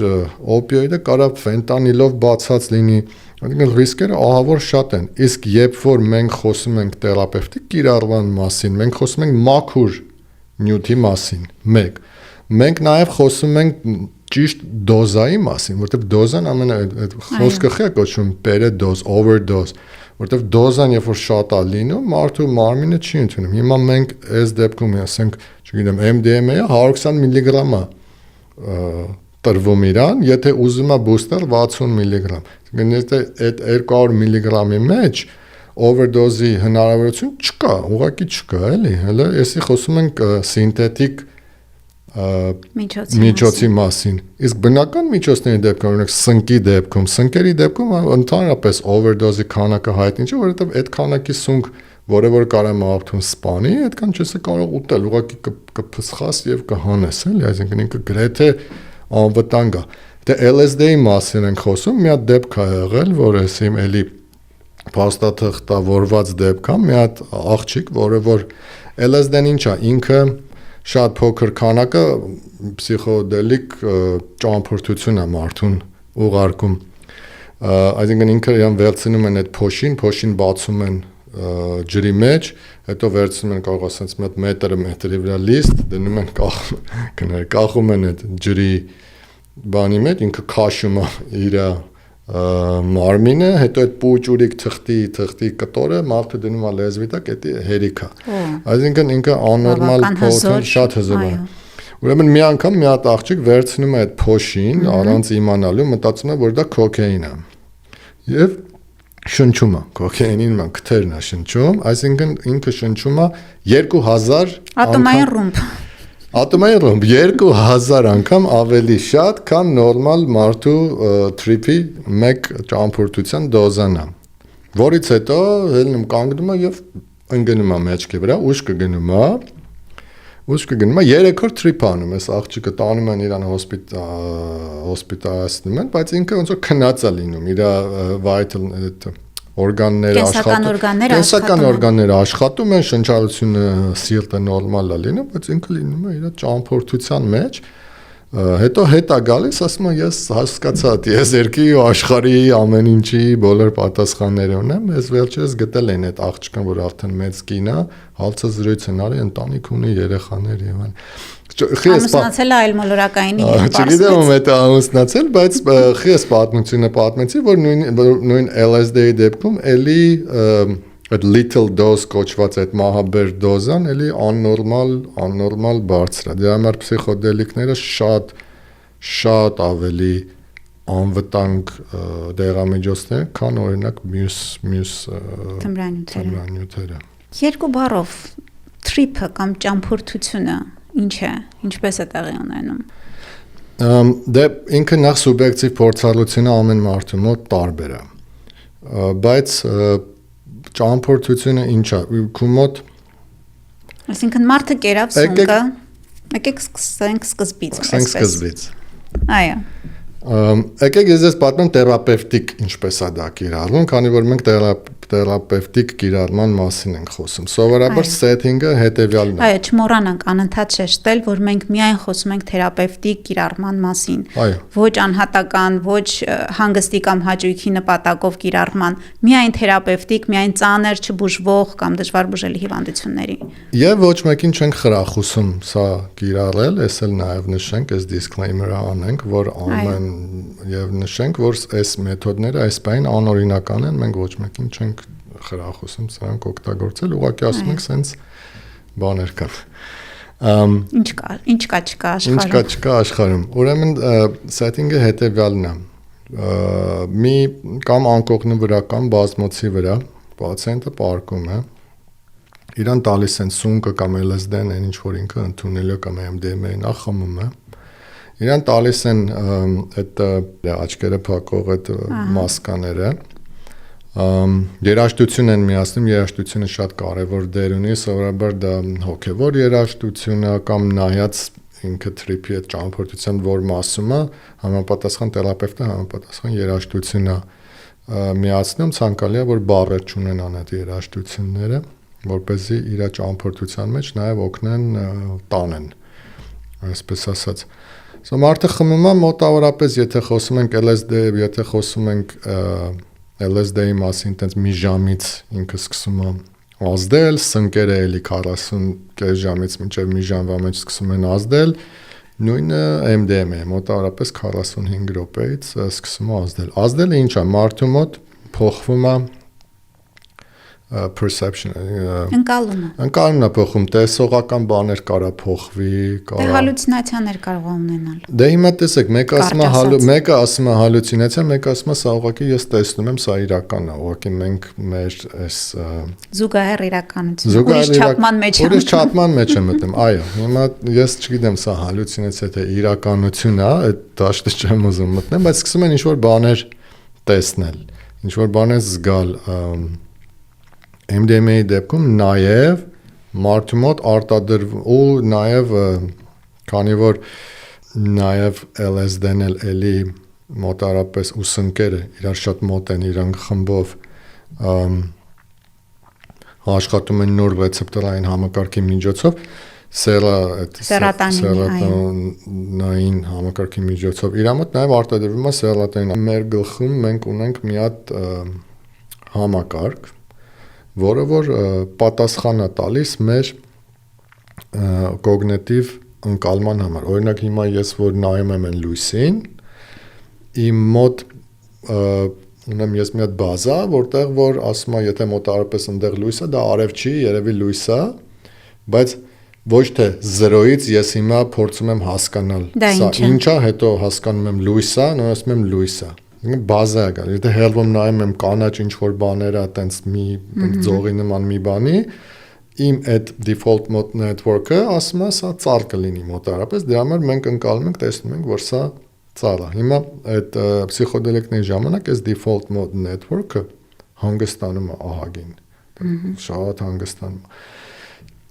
օպիոիդը կարող ֆենտանիլով բացած լինի, այսինքն ռիսկերը ահավոր շատ են։ Իսկ երբ որ մենք խոսում ենք թերապևտիկ կիրառման մասին, մենք խոսում ենք մաքուր նյութի մասին, մենք նաեւ խոսում ենք ճիշտ դոզայի մասին, որտեղ դոզան խոսքը խի է կոչվում պերեդոզ, overdose, որտեղ դոզան երբ որ շատ է լինում, մարդու մարմինը չի ընդունում։ Հիմա մենք այս դեպքում ասենք, չգիտեմ, MDMA-ը 120 միլիգրամ է տրվում իրան, եթե ուզում է բուստել 60 միլիգրամ։ Գնահատե այդ 200 միլիգրամի մեջ overdose-ի հնարավորություն չկա, ուղղակի չկա, էլի։ Հələ էսի խոսում ենք սինթետիկ միջոցի մասին։ Իսկ բնական միջոցների դեպքում, օրինակ սնկի դեպքում, սնկերի դեպքում ընդհանրապես overdose-ի քանակը հայտնի չէ, որովհետև այդ քանակի սունկ, որը որ կարող է մարդուն սպանի, այդքան չես կարող ուտել, ուղղակի կփսխաս եւ կհանես, էլի, այսինքն ինքը գրեթե անվտանգ է։ Դե LSD-ի մասին ենք խոսում, մի հատ դեպք է եղել, որ ասեմ էլի փաստաթղթավորված դեպք է, մի հատ աղջիկ, որը որ LSD-ն ինչ է, ինքը շատ փոքր քանակը պսիխոդելիկ ճամփորդություն է մարդուն ուղարկում։ Այսինքն ինքը իրան վերցնում են այդ փոշին բացում են ջրի մեջ, հետո վերցնում են կարող ասած մետրի վրա լիստ, դնում են կախում են այդ ջրի բանի մեջ, ինքը քաշում է իր մարմինը, հետո այդ պուճուրիկ թղթի կտորը մարդը դնում է լեզվի տակ, դա հերիք է։ Այսինքն ինքը աննորմալ փոթեն շատ հզոր է։ Ուրեմն մի անգամ մի հատ աղջիկ վերցնում է այդ փոշին առանց իմանալու, մտածում է, որ դա կոկեին է։ Եվ շնչում է, կոկեինին ման քթերն է շնչում, այսինքն ինքը շնչում է 2000 Ատոմային ռումբ 2000 անգամ ավելի շատ, քան նորմալ մարդու թրիփի մեկ ճամփորդության դոզան է։ Որից հետո հելնում կանգնում է եւ ընկնում է մեջքի վրա, ուշքը գնում է, Ուշ կգնում է 3 օր trip անում, այս աղջիկը տանում են իրան հոսպիտալացնում են, բայց ինքը ոնց որ քնած է լինում, իր vital կենսական օրգանները աշխատում են, շնչառությունը սիրտը նորմալ է լինում, բայց ինքը լինում է իր ճամփորդության մեջ։ Հետո հետա գալիս, ասում եմ, ես հասկացա, ես երկրի ու աշխարհի ամեն ինչի բոլոր պատասխանները ունեմ, ես վերջերս գտել են այդ աղջկան, որ արդեն մեծ կին է, հալցը զրույց են արի, ընտանիք ունի, երեխաներ եւ այլն։ Ամուսնացել է այլ մոլորակայինի հետ։ Չգիտեմ ում է ամուսնացել, բայց խես պատմությունը պատմեցի, որ նույն LSD-ի դեպքում էլի այդ little dose կոչված այդ մահաբեր դոզան էլի աննորմալ բարձր է։ Դրա համար փսիխոդելիկները շատ ավելի անվտանգ դեղամիջոցներ, քան օրինակ մյուս թմրանյութերը։ Երկու բառով trip-ը կամ ճամփորդությունը ինչ է, ինչպես է տեղի ունենում։ Դե ինքը նախ սուբյեկտիվ փորձառությունը ամեն մարդու մոտ տարբեր է։ Բայց ճամփորդությունը ինչ է, քո մոտ այսինքն մարդը կերավ սունկը, եկեք սկսենք սկզբից։ Այո։ Եկեք ես պատմեմ թերապևտիկ ինչպես է դա կիրառվում, քանի որ մենք թերապևտիկ կիրառման մասին ենք խոսում։ Սովորաբար setting-ը հետևյալն է։ Այո, չմոռանանք անընդհատ շեշտել, որ մենք միայն խոսում ենք թերապևտիկ կիրառման մասին։ Ոչ անհատական, ոչ հանգստի կամ հաճույքի նպատակով կիրառման, միայն թերապևտիկ, միայն ծանր, չբուժվող կամ դժվար բուժելի հիվանդությունների։ Եվ ոչ մեկին չենք խրախուսում սա կիրառել, ես էլ նաև նշենք, այս disclaimer-ը անենք, որ ամեն եւ նշենք, որ այս մեթոդները այս բան անօրինական են, մենք ոչ մեկին չենք խրախուսում սրանք օգտագործել, ուղղակի ասում ենք, սենց բաներ կան։ Ինչ կա աշխարհում։ Ուրեմն setting-ը հետեւյալն է։ Մի կամ անկողնու վրա կամ բազմոցի վրա պացիենտը պարկում է, իրան տալիս են սունկը կամ LSD-ն, այն ինչ որ ինքը ընդունել է կամ MDMA-ն ախմում է։ Իրան տալիս են այդ աչքերը փակող այդ մասկաները, երաժշտություն են միացնում, երաժշտությունը շատ կարևոր դեր ունի, սովորաբար դա հոգևոր երաժշտությունը կամ նայած ինքը trip-ի այդ ճամփորդության որ մասում է, համապատասխան թերապևտը համապատասխան երաժշտությունը միացնում, ցանկալի է որ բառեր չունենան այդ երաժշտությունները, որպեսզի իր ճամփորդության մեջ նաև օգնեն տանեն, այսպես ասած։ Սա մարդը խմում է մոտավորապես, եթե խոսում ենք LSD, եթե խոսում ենք LSD-ի մասին, տենց մի ժամից ինքը սկսում է ազդել, սնկերը էլի 40 ժամից մինչև մի ժամվա մեջ սկսում են ազդել, նույնը MDMA, մոտավորապես 45 րոպեից սկսում է ազդել։ Ազդելը ինչ է, մարդու մոտ փոխվում է perception ընկալումն է փոխում, տեսողական բաներ կարա փոխվի, կարա հալյուցինացիաներ կարող ունենալ։ Դե հիմա տեսեք, մեկը ասում է հալյուցինացիա, մեկը ասում է սա ուղղակի ես տեսնում եմ, սա իրական է, ուղղակի մենք մեր այս զուգահեռ իրականություն, ուրիշ չափման մեջ եմ մտնում, այո, հիմա ես չգիտեմ սա հալյուցինացիա թե իրականություն է, այդ դաշտը չեմ ուզում մտնել, բայց սկսում են ինչ-որ բաներ տեսնել, ինչ-որ բաներ զգալ MDMA-ի դեպքում նաև մարդու մոտ արտադրվում ու նաև քանի որ նաև LSD-ն էլի մոտարապես ու սնկերը իրար շատ մոտ են իրանք խմբով աշխատում են նոր ռեցեպտորային համակարգի միջոցով սերոտոնին համակարգի միջոցով իր մոտ նաև արտադրվում է սերոտոնին մեր գլխում մենք ունենք մի հատ համակարգ որը որ պատասխան է տալիս մեր կոգնիտիվ ընկալման համար։ Օրինակ հիմա ես որ նայում եմ այն լույսին, իմ մոտ ունեմ ես մի հատ բազա, որտեղ որ ասում է, եթե մոտավորապես այնտեղ լույս է, դա արև չի, երևի լույս է, բայց ոչ թե 0-ից ես հիմա փորձում եմ հասկանալ, սա ինչ է, հետո հասկանում եմ լույս է, նույն ասում եմ լույս է։ Բազա է գալ, եթե հերվում նայում եմ կանաչ ինչ-որ բաներ է, տենց մի ձողի նման մի բանի, իմ այդ default mode network-ը ասում է, սա ծառ կլինի մոտարապես, դրա համար մենք ընկալում ենք, տեսնում ենք, որ սա ծառ է։ Հիմա այդ փսիխոդելիկների ժամանակ այս default mode network-ը հանգստանում է ահագին, շատ հանգստանում է։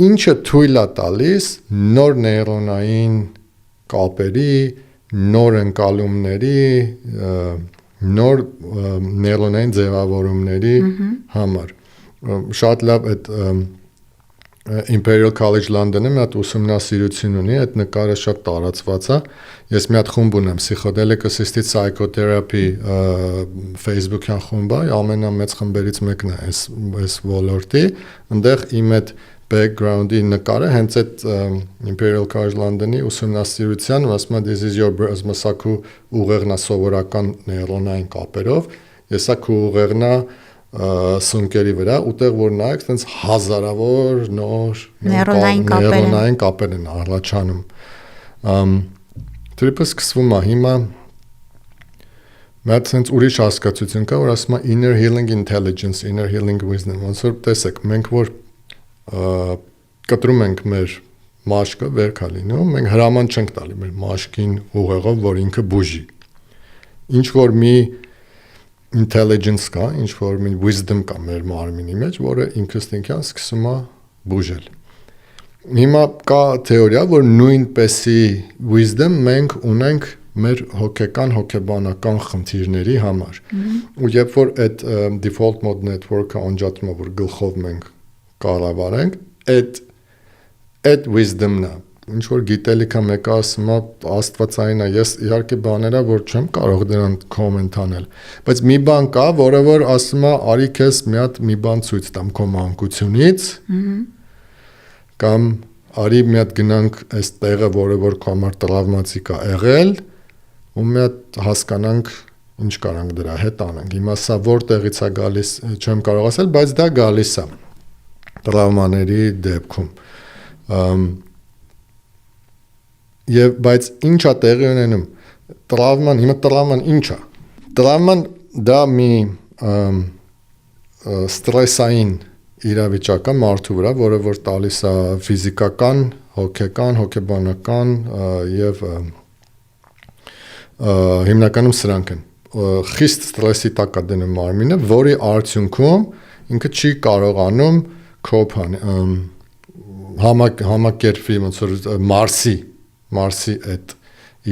ինչը թույլ է տալիս նոր նեյրոնային կապերի, նոր ընկալումների, նոր նեյրոնային ձևավորումների համար։ Շատ լավ այդ Imperial College London-ը մի հատ ուսումնասիրություն ունի, այդ նկարը շատ տարածված է։ Ես մի հատ խումբ ունեմ, Psychedelic Assisted Psychotherapy Facebook-յան խումբը, ամենամեծ խմբերից մեկն է այս ոլորտի, այնտեղ իմ այդ background-ի նկարը հենց այդ Imperial College London-ի ուսումնասիրության, ասում է this is your մսակու ուղեղնա սովորական նեյրոնային կապերով, եսա քո ուղեղնա սունկերի վրա, ուտեղ որ նայեք, տենց հազարավոր նոր նեյրոնային կապեր են առաջանում։ Դրիպը սկսվում է հիմա Մեծ sense ուրիշ հասկացություն կա, որ ասում է inner healing intelligence, inner healing wisdom, ոնց որ տեսեք, մենք որ կտրում ենք մեր մաշկը վեր կա լինում, մենք հրաման չենք տալի մեր մաշկին ուղեղով, որ ինքը բուժի։ Ինչ որ մի intelligence կա, ինչ որ մի wisdom կա մեր մարմինի մեջ, որը ինքնստինքյան սկսում է բուժել։ Հիմա կա թեորիա, որ նույնպեսի wisdom մենք ունենք մեր հոգեկան, հոգեբանական խնդիրների համար։ Ու երբ որ այդ default mode network-ը անջատում է, որ գլխով մենք կառավարենք, այդ wisdom-ն է։ Ինչ որ գիտելիքա մեկը ասում է աստվածային է, ես իհարկե բաներ է, որ չեմ կարող դրան կոմենտ անել, բայց մի բան կա, որը որ ասում է արի քեզ մի բան ցույց տամ քո մանկությունից, կամ արի մի հատ գնանք այս տեղը, որը որ քո համար տրավմատիկ է եղել, ու մի հատ հասկանանք ինչ կարանք դրա հետ անենք։ Հիմա սա որտեղից է գալիս, չեմ կարող ասել, բայց դա գալիս է տրավմաների դեպքում։ Եվ բայց ինչ է տեղի ունենում հիմա տրավման ինչ է։ Տրավման դա մի ստրեսային իրավիճակ է մարդու վրա, որը որ տալիս է ֆիզիկական, հոգեկան, հոգեբանական եւ հիմնականում սրանք են։ Խիստ ստրեսի տակ է դնում մարմինը, որի արդյունքում ինքը չի կարողանում համակերպվի ոնց որ Մարսի այդ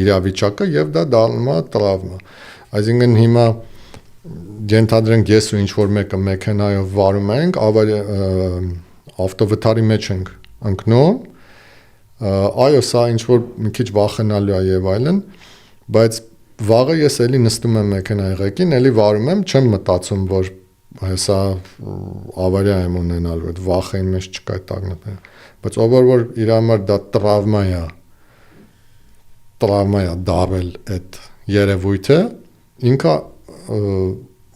իրավիճակը եւ դա դառնում է տրավմա։ Այսինքն հիմա ենթադրենք ես ու ինչ որ մեկը մեքենայով վարում ենք, ավտովթարի մեջ ենք ընկնում, այո, սա ինչ որ մի քիչ վախենալու է եւ այլն, բայց վաղը ես էլի նստում եմ մեքենայի ղեկին, էլի վարում եմ, չեմ մտածում, որ հեսա ավարիա եմ ունենալու, այդ վախը իմ մեջ չկա այդ տագնապը, բայց ով որ իր համար դա տրավմա է դարել այդ երևույթը, ինքը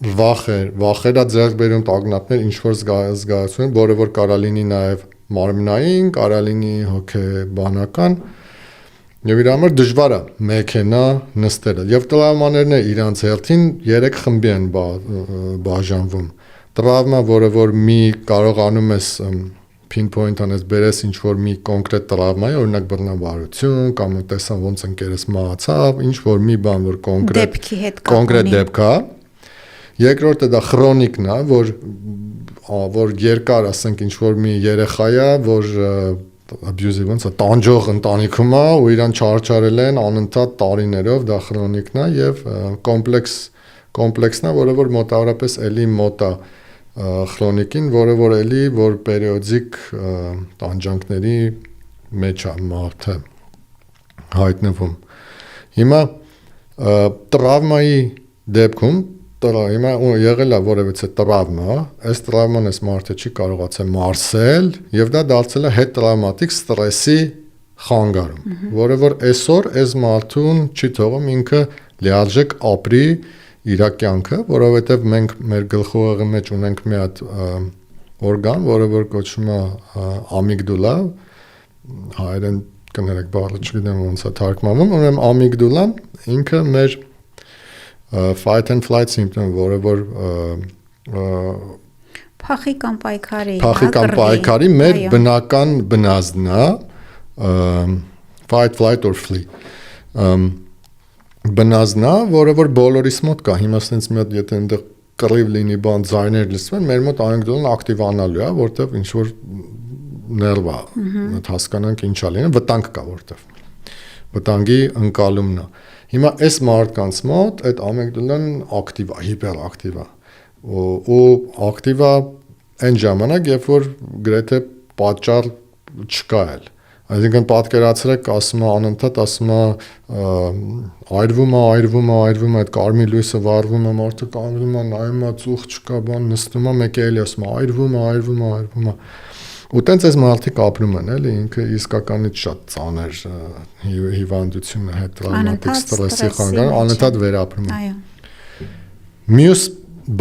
վախերա ձեռք բերում տագնապներ, ինչ որ զգացում, որը որ կարա լինի նաև մարմնային, կարա լինի հոգեբանական, եւ իր համար դժվար է մեքենա նստելը։ Եվ տրավմաներն իրանց հերթին 3 խմբի են բաժանվում։ Տրավմա, որը որ մի կարողանում ես pinpoint անես բերես ինչ որ մի կոնկրետ տրավմայի, օրինակ բռնաբարություն կամ տեսան ոնց ընկերս մահացավ, ինչ որ մի բան որ կոնկրետ դեպք է։ Երկրորդը դա քրոնիկն է, որ երկար, ասենք ինչ որ մի երեխա է, որ abusive ոնց է տանջող ընտանիքում է ու իրան չարչարել են անընդհատ տարիներով, դա քրոնիկն է եւ կոմպլեքսն է, որը որ մոտավորապես էլի մոտ է քրոնիկին, որը էլի որ պերիոդիկ տանջանքների մեջ է մարդը հայտնվում։ Հիմա տրավմայի դեպքում հիմա եղել է որևիցե տրավմա, այս տրավման այս մարդը չի կարողացել մարսել եւ դա դարձել է հետտրավմատիկ ստրեսի խանգարում, որը որ այսօր այս մարդուն չի թողում ինքը լիարժեք ապրի իր կյանքը, որովհետև մենք մեր գլխուղեղի մեջ ունենք մի հատ օրգան, որը որ կոչվում է ամիգդուլա, հայերեն կներեք բառը չգիտեմ ոնց է թարգմանվում, ուրեմն ամիգդուլան ինքը մեր fight and flight symptom, որը որ փախի կամ պայքարի մեր բնական բնազդն է, fight, flight or flee բնազդն է, որը որ բոլորիս մոտ կա, հիմա ասենց մի հատ եթե այնտեղ կռիվ լինի բան ձայներ լսվեն, մեր մոտ ամիգդուլան ակտիվանալու է, որտեղ ինչ որ ներվա, այդ հասկանանք ինչա լինի, վտանգ կա որտեվ։ Վտանգի ընկալումն է։ Հիմա այս մարդկանց մոտ այդ ամիգդալան ակտիվ է, հիպերակտիվ է։ Ու ակտիվ է այն ժամանակ, երբ որ գրեթե պատճառ չկա էլ։ Այսինքն պատկերացրեք, ասում է անընդհատ, ասում է այրվում է, այդ կարմիր լույսը վառվում է, մարդը կանգնում է, նայում է, ծուխ չկա, բան նստում է, մեկը էլի ասում է այրվում է։ Ու տենց այս մարդիկ ապրում են, էլի, ինքը իսկականից շատ ծանր հիվանդություն է, տրավմատիկ ստրեսի խանգարում, անընդհատ վերապրում է։ Այո։ Մյուս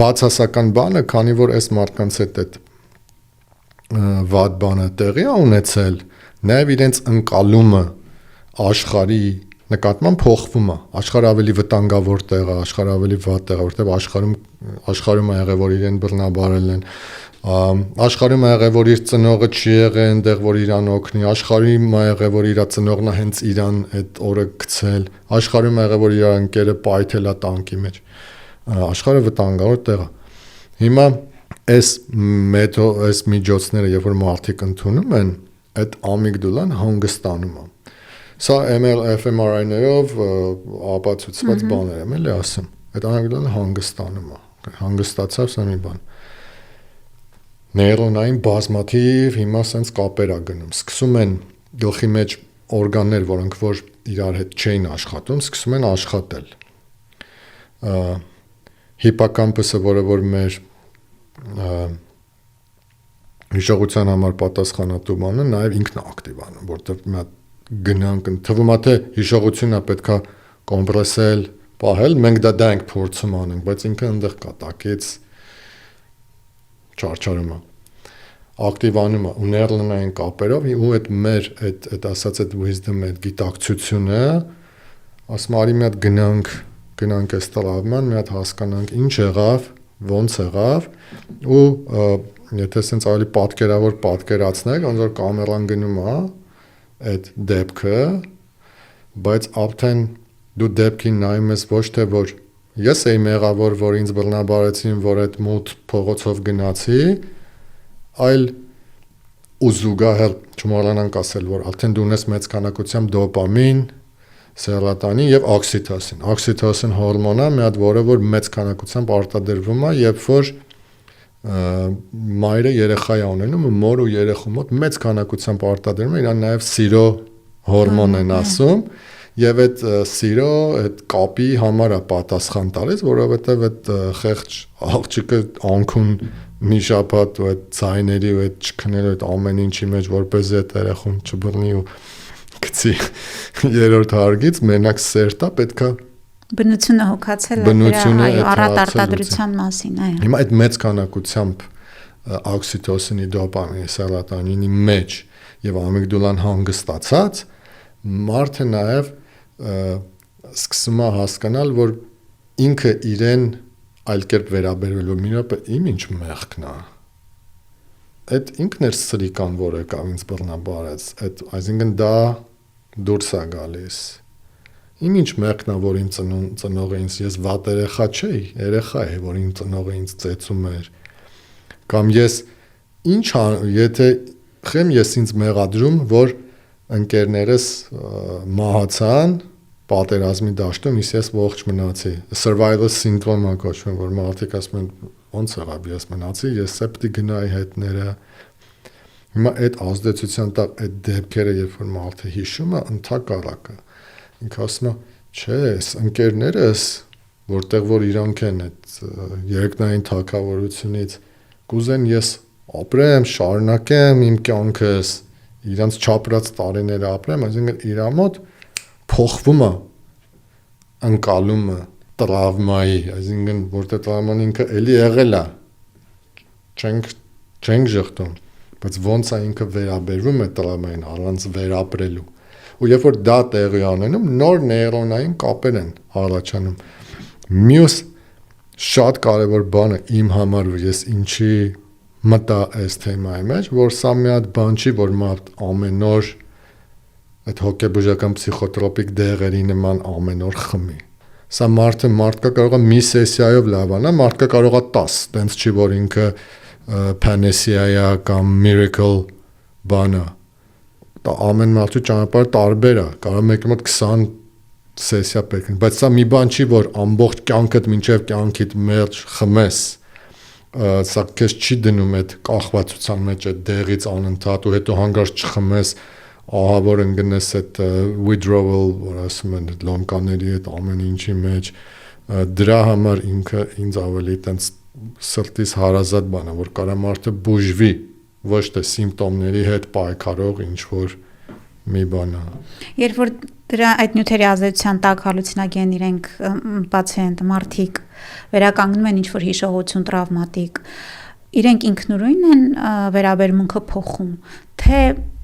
բացասական բանը, քանի որ այս մարդկանց հետ այդ վատ բանը տեղի է ունեցել, նաև իրենց ընկալումը աշխարհի նկատմամբ փոխվում է։ Աշխարհը ավելի վտանգավոր տեղ է, աշխարհը ավելի վատ տեղ է, որտեղ աշխարհում է եղել, որ իրեն բռնաբարել են, աշխարհում է եղել, որ իր ծնողը չի եղել այնտեղ, որ իրան օգնի, աշխարհում է եղել, որ իր ծնողն է հենց իրան այդ օրը գցել, աշխարհում է եղել, որ իր ընկերը պայթել է տանկի մեջ։ Աշխարհը վտանգավոր տեղ է։ Հիմա այս միջոցները, երբ որ մարդիկ ընդունում են, այդ ամիգդալան հանգստանում է։ Սա fMRI-ներով ապացուցված բաներ եմ էլի ասում։ Այդ ամիգդալան հանգստանում է։ Հանգստացավ սա մի բան։ Նեյրոնային բազմաթիվ հիմա սենց կապեր է գնում։ Սկսում են գլխի մեջ օրգաններ, որոնք որ իրար հետ չէին աշխատում, սկսում են աշխատել։ Հիպոկամպուսը, որը որ մեր հիշողության համար պատասխանատու բանը, նաև ինքն է ակտիվանում, որտեղ մի հատ գնանք թվում է թե հիշողությունն է պետքա կոմպրեսել, պահել, մենք դա ենք փորձում անենք, բայց ինքը այնտեղ կա, տակից չարչարում է, ակտիվանում է ու նեյրոնային կապերով ու այդ մեր այդ ասած այդ wisdom, այդ գիտակցությունը, ասում արի մի հատ գնանք այս տրավման, մի հատ հասկանանք ինչ եղավ, ոնց եղավ ու եթե ասենց ավելի պատկերավոր պատկերացնենք, ոնց որ կամերան գնում է այդ դեպքը, բայց արդեն դու դեպքին նայում ես ոչ թե որ ես էի մեղավոր, որ ինձ բռնաբարեցին, որ այդ մութ փողոցով գնացի, այլ ու զուգահեռ չմոռանանք ասել, որ արդեն դու ունես մեծ քանակությամբ դոպամին, սերոտոնին եւ օքսիտոցին։ Օքսիտոցին հորմոնը մի հատ որը որ մեծ քանակությամբ արտադրվում է, երբ որ մայրը երեխա է ունենում ու մոր ու երեխու մոտ մեծ քանակությամբ արտադրվում է, իրան նաև սիրո հորմոն են ասում եւ այդ սիրո այդ կապի համար է պատասխան տալիս, որովհետեւ այդ խեղճ աղջիկը անքուն մի շաբաթ ու այդ ցայների ու այդ չքնելու այդ ամեն ինչի մեջ որպեսզի այդ երեխուն չբռնի ու գցի երրորդ հարգից մենակ սերտա պետքա բնությունը հոգացել է դրա առատ արտադրության մասին, այո։ Հիմա այդ մեծ քանակությամբ օքսիտոցինի, դոպամինի, սերոտոնինի մեջ եւ ամիգդալան հանգստացած մարդը նաեւ սկսում է հասկանալ, որ ինքը իրեն այլ կերպ վերաբերվելու միրոպը իմ ինչ մեղքն է։ Այդ ինքն էր սրիկան, որ եկավ ինձ բռնաբարեց, այդ այսինքն դա դուրս է գալիս։ Իմ ինչ մեղքն է, որ իմ ծնողը ինձ ես վատ երեխա չէի, երեխա է, որ իմ ծնողը ինձ ծեծում էր։ Կամ ես ինչ եթե խեմ ես ինձ մեղադրում, որ ընկերներս մահացան պատերազմի դաշտում, ես ողջ մնացի։ Survival syndrome-ը կոչվում, որ մարդիկ ասում են ոնց եղավ ես մնացի, ես սեպտի գնայի հետները։ Հիմա այդ ազդեցության տակ այդ դեպքերը, երբ որ մարդը հիշում է, ընդհակառակը ինքը ասում է, չէ, ընկերներս, որտեղ որ իրանք են այդ երկնային թագավորությունից, կուզեն ես ապրեմ, շարունակեմ իմ կյանքս, իրանց չապրած տարիները ապրեմ, այսինքն իրա մոտ փոխվում է ընկալումը տրավմայի, այսինքն որտեղ տրավման ինքը էլի եղել է, չենք ժխտում, բայց ոնց է ինքը վերաբերվում է տրավմային առանց վերապրելու։ Ու երբ որ դա տեղի ունենում, նոր նեյրոնային կապեր են առաջանում։ Մյուս շատ կարևոր բանը իմ համար ես ինչի մտա այս թեմայի մեջ, որ սա մի հատ բան չի, որ մարդ ամեն օր այդ հոգեբուժական պսիխոտրոպիկ դեղերի նման ամեն օր խմի։ Սա մարդկա կարող է մի սեսիայով լավանա, մարդկա կարող է 10, տենց չի որ ինքը panacea կամ miracle բան է։ Դա ամեն մարդու ճանապարհը տարբեր է, կարող մեկը մոտ 20 սեսիա պետք է, բայց սա մի բան չի, որ ամբողջ կյանքդ մինչև կյանքիդ մեջ խմես, սա քեզ չի դնում այդ կախվածության մեջ այդ դեղից անընդհատ ու հետո հանգարց չխմես, ահա որ ընկնես այդ withdrawal, որ ասում են այդ լոմկաների այդ ամեն ինչի մեջ, դրա համար ինքը ինձ ավելի տենց սրտից հարազատ բան է, որ կարա մարդը բուժվի, ոչ թե սիմպտոմների հետ պայքարող ինչ-որ մի բան է։ Երբ որ դրա այդ նյութերի ազդեցության տակ հալուցինոգեն իրենք պացիենտ մարդիկ վերականգնում են ինչ-որ հիշողություն տրավմատիկ, իրենք ինքնուրույն են վերաբերմունքը փոխում, թե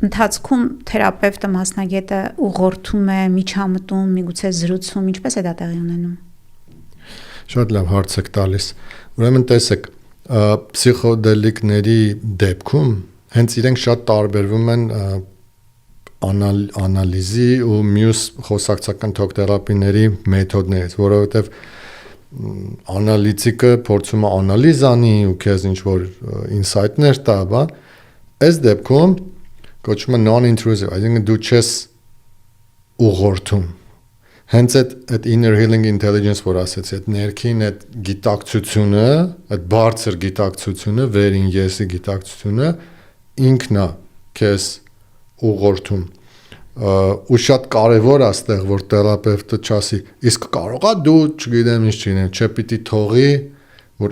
ընթացքում թերապևտը մասնագետը ուղղորդում է, միջամտում, միգուցե զրուցում, ինչպես է դա տեղի ունենում։ Շատ լավ հարց եք տալիս։ Ուրեմն տեսեք, պսիխոդելիկների դեպքում հենց իրենք շատ տարբերվում են անալիզի ու մյուս խոսակցական թոքթերապիների մեթոդներից, որովհետև անալիտիկը փորձում է անալիզ անի ու քեզ ինչ-որ ինսայթներ տա, բա, այս դեպքում կոչվում է non-intrusive, այսինքն դու չես ուղղորդում։ Հենց այդ inner healing intelligence, որ ասեցի, այդ ներքին այդ գիտակցությունը, այդ բարձր գիտակցությունը, վերին եսի գիտակցությունը ինքն է քեզ ուղղորդում։ Ու շատ կարևոր է այստեղ, որ թերապևտը չասի, իսկ կարողա դու, չգիտեմ, ինչ չինեմ, չպիտի թողի, որ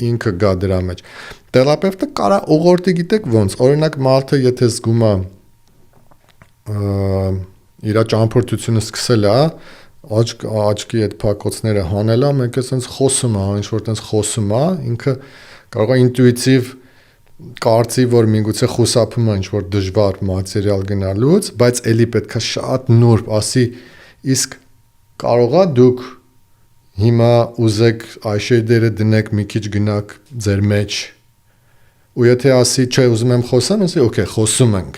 ինքը գա դրա մեջ։ Թերապևտը կարա ուղղորդի, գիտեք ոնց, օրինակ մարդը եթե զգում է իր ճամփորդությունը սկսել է, աչքի այդ փակոցները հանել է, մեկը sense խոսում է, ինչ որ տենց խոսում է, ինքը կարող է ինտուիտիվ կարծի, որ միգուցե խուսափում է ինչ-որ դժվար մատերիալ գնալուց, բայց էլի պետք է շատ նուրբ ասի, իսկ կարողա դուք հիմա ուզեք այշեյդերը դնեք, մի քիչ գնաք ձեր մեջ, ու եթե ասի, չէ, ուզում եմ խոսեմ, ասի, օքեյ, խոսում ենք,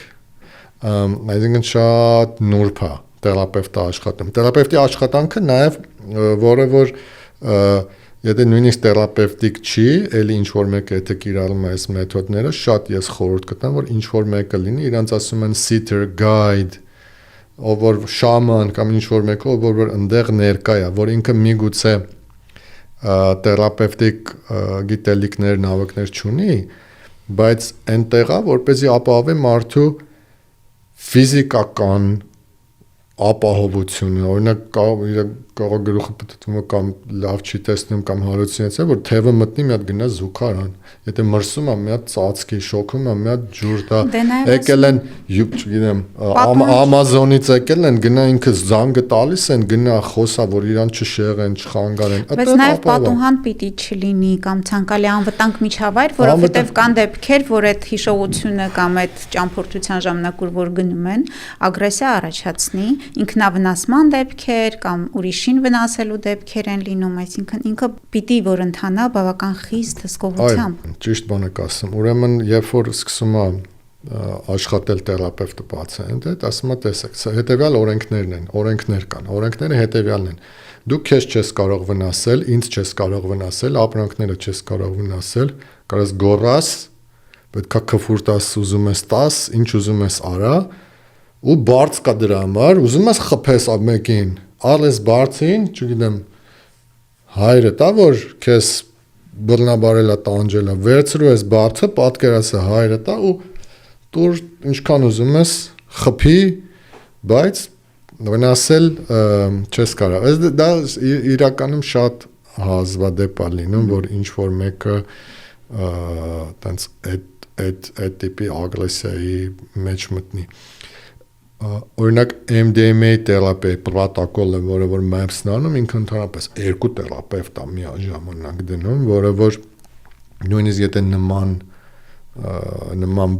այսինքն շատ նուրբ է թերապևտի աշխատում։ Թերապևտի աշխատանքը նաև, որը որ եթե նույնիսկ թերապևտիկ չի, էլի ինչ-որ մեկը եթե կիրառում է այս մեթոդները, շատ ես խորհուրդ կտամ, որ ինչ-որ մեկը լինի, իրանց ասում են sitter, guide, ով որ շաման կամ ինչ-որ մեկը, ով որ ընդեղ ներկա է, որ ինքը միգուցե թերապևտիկ գիտելիքներ, նավակներ չունի, բայց այնտեղ է, որպեսզի ապահովի մարդու ֆիզիկական ապահովությունը, օրինակ կարող գլուխը պտտվում է կամ լավ չի տեսնում կամ հալուցինացիա, որ թևը մտնի մի հատ գնա զուգարան, եթե մրսում է մի հատ ծածկի, շոքում է մի հատ ջուր տա, եկել են, չգիտեմ, Ամազոնից եկել են, գնա ինքը զանգը տալիս են, գնա խոսա, որ իրան չշեղեն, չխանգարեն, բայց նաև պատուհան պիտի չլինի կամ ցանկալի անվտանգ միջավայր, որովհետև կան դեպքեր, որ այդ հիշողությունը կամ այդ ճամփորդության ժամանակ որ գնում են, ագրեսիա առաջացնի, ինքնավնասման դեպքեր կամ ուրիշին վնասելու դեպքեր են լինում, այսինքն ինքը պիտի որ ընթանա բավական խիստ հսկողությամբ։ Ճիշտ բան եք ասում։ Ուրեմն, երբ որ սկսում է աշխատել թերապևտը պացիենտի հետ, ասում է, տեսեք, սա հետևյալ օրենքներ կան։ Օրենքները հետևյալն են։ Դու քեզ չես կարող վնասել, ինձ չես կարող վնասել, ապրանքները չես կարող վնասել, կարես գոռաս, պետքա քֆուրտաս, ուզում ես տաս, ինչ ուզում ես արա, ու բարձ կա դրա համար, ուզում ես խփես մեկին, ալես բարձին, չգիտեմ, հայրը տա, որ քեզ բռնաբարել է, տանջել է, վերցրու ես բարձը, պատկերացը հայրը տա ու դուր ինչքան ուզում ես խփի, բայց վնասել չես կարող։ Դա իրականում շատ հազվադեպ է լինում, որ ինչ որ մեկը տենց այդ տիպի ագրեսիայի մեջ մտնի։ Օրինակ MDMA թերապիայի պրոտոկոլը, որը որ MAPS-ն անում, ինքը ընդհանրապես 2 թերապևտ է միաժամանակ դնում, որը որ նույնիսկ եթե նման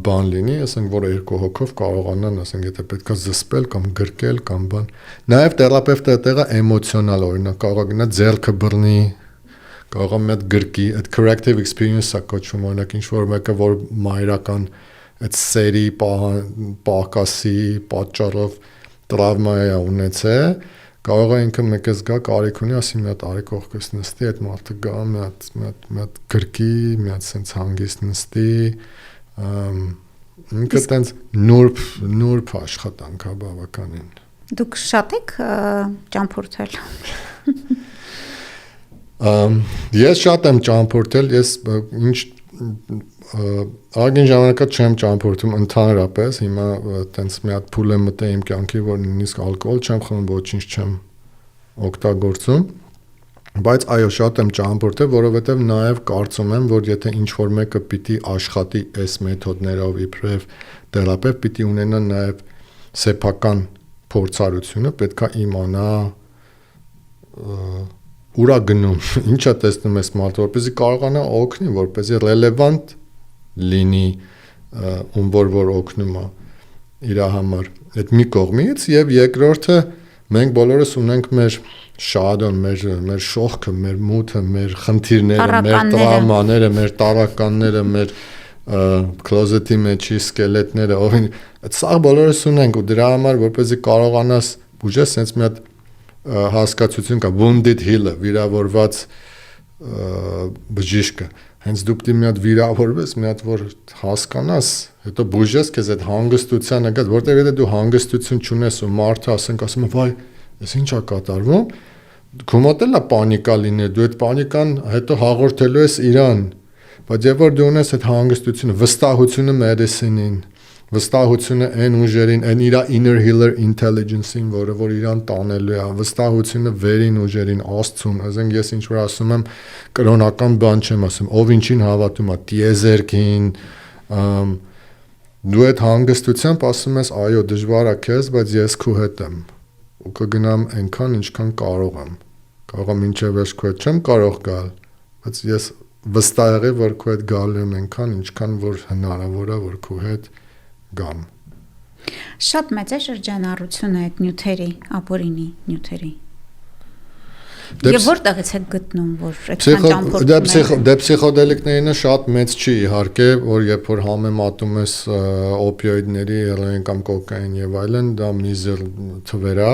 բան լինի, ասենք որ 2 հոգով կարողանան, ասենք եթե պետքա զսպել կամ գրկել կամ բան։ Նաև թերապևտը այդտեղ է էմոցիոնալ, օրինակ կարող է գնա ձեռքը բռնի, կարող է մի հատ գրկի, այդ corrective experience-ը կոչվում, օրինակ ինչ որ մեկը որ մայրական այդ սերի պակասի պատճառով տրավմա է ունեցել, կարող է ինքը մեկը զգա կարիք ունի, ասի մի հատ արի կողքս նստի, այդ մարդը գա մի հատ գրկի, մի հատ սենց հանգիստ նստի, ինքը տենց նուրբ աշխատանք է բավականին։ Դուք շատ եք ճամփորդել։ Ես շատ եմ ճամփորդել, ես ինչ ագին ժամանակա չեմ ճամփորդում ընդհանրապես, հիմա տենց մի հատ փուլ եմ մտել իմ կյանքի, որ նույնիսկ ալկոհոլ չեմ խմում, ոչինչ չեմ օգտագործում, բայց այո, շատ եմ ճամփորդել, որովհետև նաև կարծում եմ, որ եթե ինչ-որ մեկը պիտի աշխատի այս մեթոդներով իբրև թերապևտ, պիտի ունենա նաև սեփական փորձառությունը, պետքա իմանա ուրա գնում, ինչա տեսնում ես մարդը, որպեսզի կարողանա օգնի, որպեսզի ռելևանտ լինի ում որ օգնում է իր համար։ Այդ մի կողմից եւ երկրորդը մենք բոլորս ունենք մեր շադոն, մեր շողքը, մեր մութը, մեր խնդիրները, մեր տրավմաները, մեր տարականները, մեր քլոզետի մեջի սկելետները, այդ սա բոլորս ունենք ու դրա համար որպեսզի կարողանաս ուժես sense մի հատ հասկացություն կա wounded healer, վիրավորված բժիշկը։ Հենց դու պետք է մի հատ վիրավորվես, մի հատ որ հասկանաս, հետո բուժես քեզ այդ հանգստությանը գած, որտեղ եթե դու հանգստություն չունես ու մարդը ասում է, վայ, ես ի՞նչ է կատարվում, քո մոտ էլ է պանիկա լինի, դու այդ պանիկան հետո հաղորդելու ես իրան, բայց երբ որ դու ունես այդ հանգստությունը, վստահությունը medicine-ին, վստահությունը այն ուժերին, այն իր inner healer intelligence-ին, որը որ իրան տանելու է, վստահությունը վերին ուժերին, Աստծուն, ասենք ես ինչ որ ասում եմ, կրոնական բան չեմ ասում, ով ինչին հավատում է, տիեզերքին, դու այդ հանգստությամբ ասում ես, այո, դժվար է քեզ, բայց ես քո հետ եմ, ու կգնամ այնքան, ինչքան կարող եմ, կարող եմ մինչև ես քո հետ չեմ կարող գալ, բայց ես վստահ եմ, որ քո հետ գալու եմ այնքան, ինչքան որ հնարավոր է, որ քո հետ գամ։ Շատ մեծ է շրջանառությունը այդ նյութերի, ապօրինի նյութերի։ Եվ որտեղից եք գտնում, որ այդքան ճամփորդում եք։ Դե փսիխոդելիկներինը շատ մեծ չի իհարկե, որ երբ որ համեմատում ես օպիոիդների, հերոին կամ կոկային եւ այլն, դա միզեր թվեր է,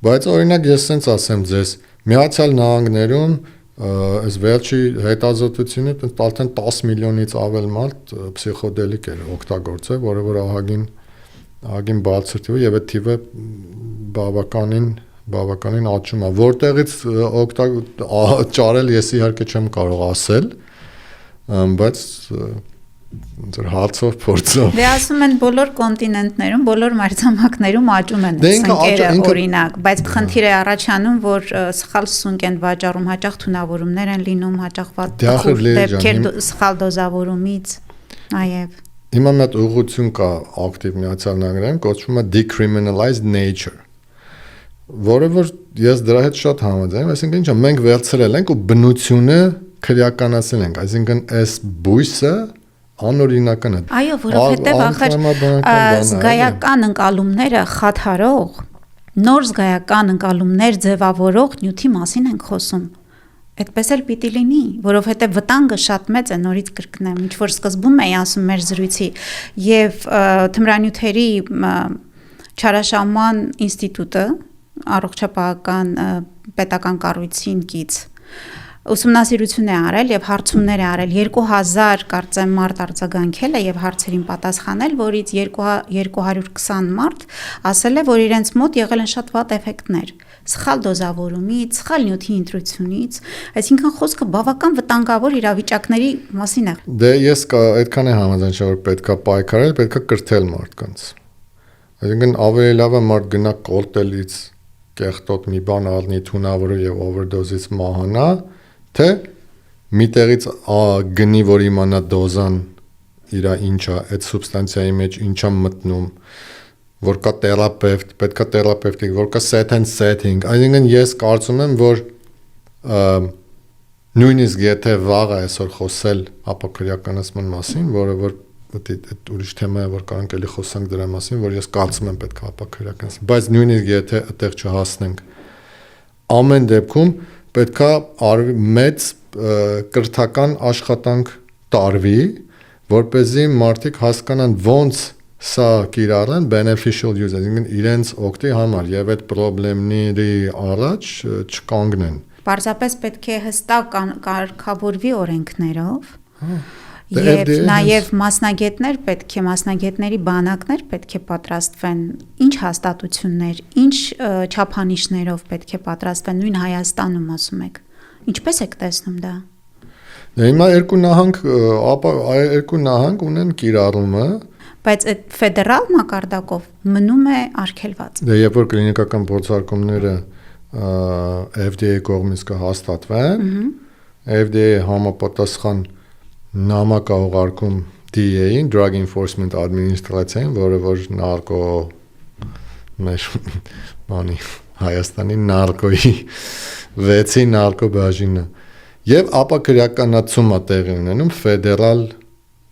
բայց օրինակ ես sense ասեմ ձեզ, Միացյալ Նահանգներում այս վերջի հետազոտությունը տալտեն 10 միլիոնից ավել մարդ փսիխոդելիկ էր օգտագործել, որը որ ահագին բարձր թիվ եւ այդ թիվը բավականին աճում է, որտեղից ճարել ես իհարկե չեմ կարող ասել, բայց ձեր հարցով փորձով։ Դե ասում են բոլոր կոնտինենտներում, բոլոր մայրցամաքներում աճում են սնկերը օրինակ, բայց խնդիր է առաջանում, որ սխալ սունկ են վաճառում, հաճախ թունավորումներ են լինում, հաճախ վատ դեպքեր սխալ դոզավորումից, այև։ Հիմա մի հատ ուղղություն կա ակտիվ Միացյալ Նահանգներում, կոչվում է decriminalized nature, որը որ ես դրա հետ շատ համաձայն եմ, այսինքն ինչա մենք վերցրել ենք ու բնությունը քրեականացրել ենք, այսինքն այս բույսը անօրինական է։ Այո, որովհետև ախր զգայական ընկալումները խաթարող, նոր զգայական ընկալումներ ձևավորող նյութի մասին ենք խոսում։ Այդպես էլ պիտի լինի, որովհետև վտանգը շատ մեծ է, նորից կրկնեմ, ինչ որ սկզբում էի ասում մեր զրույցի, եւ թմրանյութերի չարաշահման ինստիտուտը, առողջապահական պետական կառույցին կից ուսումնասիրություն է արել եւ հարցումներ է արել 2000 կարծեմ մարդ արձագանքել է եւ հարցերին պատասխանել, որից 220 մարդ ասել է, որ իրենց մոտ եղել են շատ վատ էֆեկտներ, սխալ դոզավորումից, սխալ նյութի ընտրությունից, այսինքն խոսքը բավական վտանգավոր իրավիճակների մասին է։ Դե ես այդքան եմ համաձայն, որ պետքա պայքարել, պետքա կրթել մարդկանց։ Այսինքն ավելի լավ է մարդ գնա կոլտելից կեղտոտ մի բան առնի թունավորը եւ օվերդոզից մահանա, թե միտեղից գնի, որ իմանա դոզան իրա ինչա, այդ սուբստանցիայի մեջ ինչա մտնում, որ կա թերապևտ, պետքա թերապևտիկ, որ կա set and setting, այսինքն ես կարծում եմ, որ նույնիսկ եթե վաղ այսօր խոսել ապաքրեականացման մասին, որը որ այդ ուրիշ թեմա է, որ կարանք էլի խոսանք դրա մասին, որ ես կարծում եմ պետք է ապաքրեականացնել, բայց նույնիսկ եթե այդտեղ չհասնենք, ամեն դեպքում պետքա մեծ կրթական աշխատանք տարվի, որպեսզի մարդիկ հասկանան ոնց սա կիրառեն beneficial use, այսինքն իրենց օգտի համար եւ այդ խնդիրների առաջ չկանգնեն։ Պարզապես պետք է հստակ կարգավորվի օրենքներով Եվ նաև մասնագետների բանակներ պետք է պատրաստվեն, ինչ հաստատություններ, ինչ չափանիշներով պետք է պատրաստվեն նույն Հայաստանում, ասում եք։ Ինչպես եք տեսնում դա։ Հիմա երկու նահանգ ունեն կիրառումը, բայց այդ ֆեդերալ մակարդակով մնում է արգելված։ Երբ որ կլինիկական փորձարկումները FDA կողմից կհաստատվեն, FDA համապատասխան նամակ է ուղարկում DEA-ին, Drug Enforcement Administration, որը որ Հայաստանի նարկոյի 6-ի նարկո բաժինը, եւ ապա քրեականացում է տեղի ունենում ֆեդերալ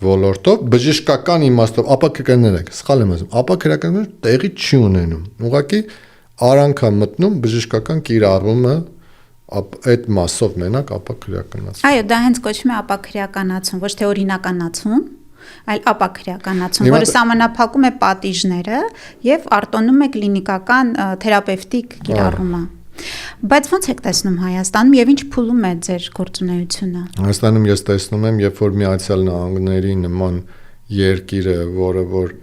ոլորտով, բժշկական իմաստով, ապա կներեք, սխալ եմ ասում, ապա քրեականություն տեղի չի ունենում։ Ուղղակի արանք է մտնում բժշկական կիրառումը այդ մասով մենակ ապա քրեականացում։ Այո, դա հենց կոչվում է ապաքրեականացում, ոչ թե օրինականացում, այլ ապաքրեականացում, որը սահմանափակում է պատիժները եւ արտոնում է կլինիկական թերապևտիկ կիրառումը։ Բայց ո՞նց եք տեսնում Հայաստանում եւ ինչ փուլում է ձեր գործունեությունը։ Հայաստանում ես տեսնում եմ, երբ որ Միացյալ Նահանգների նման երկիրը, որը որ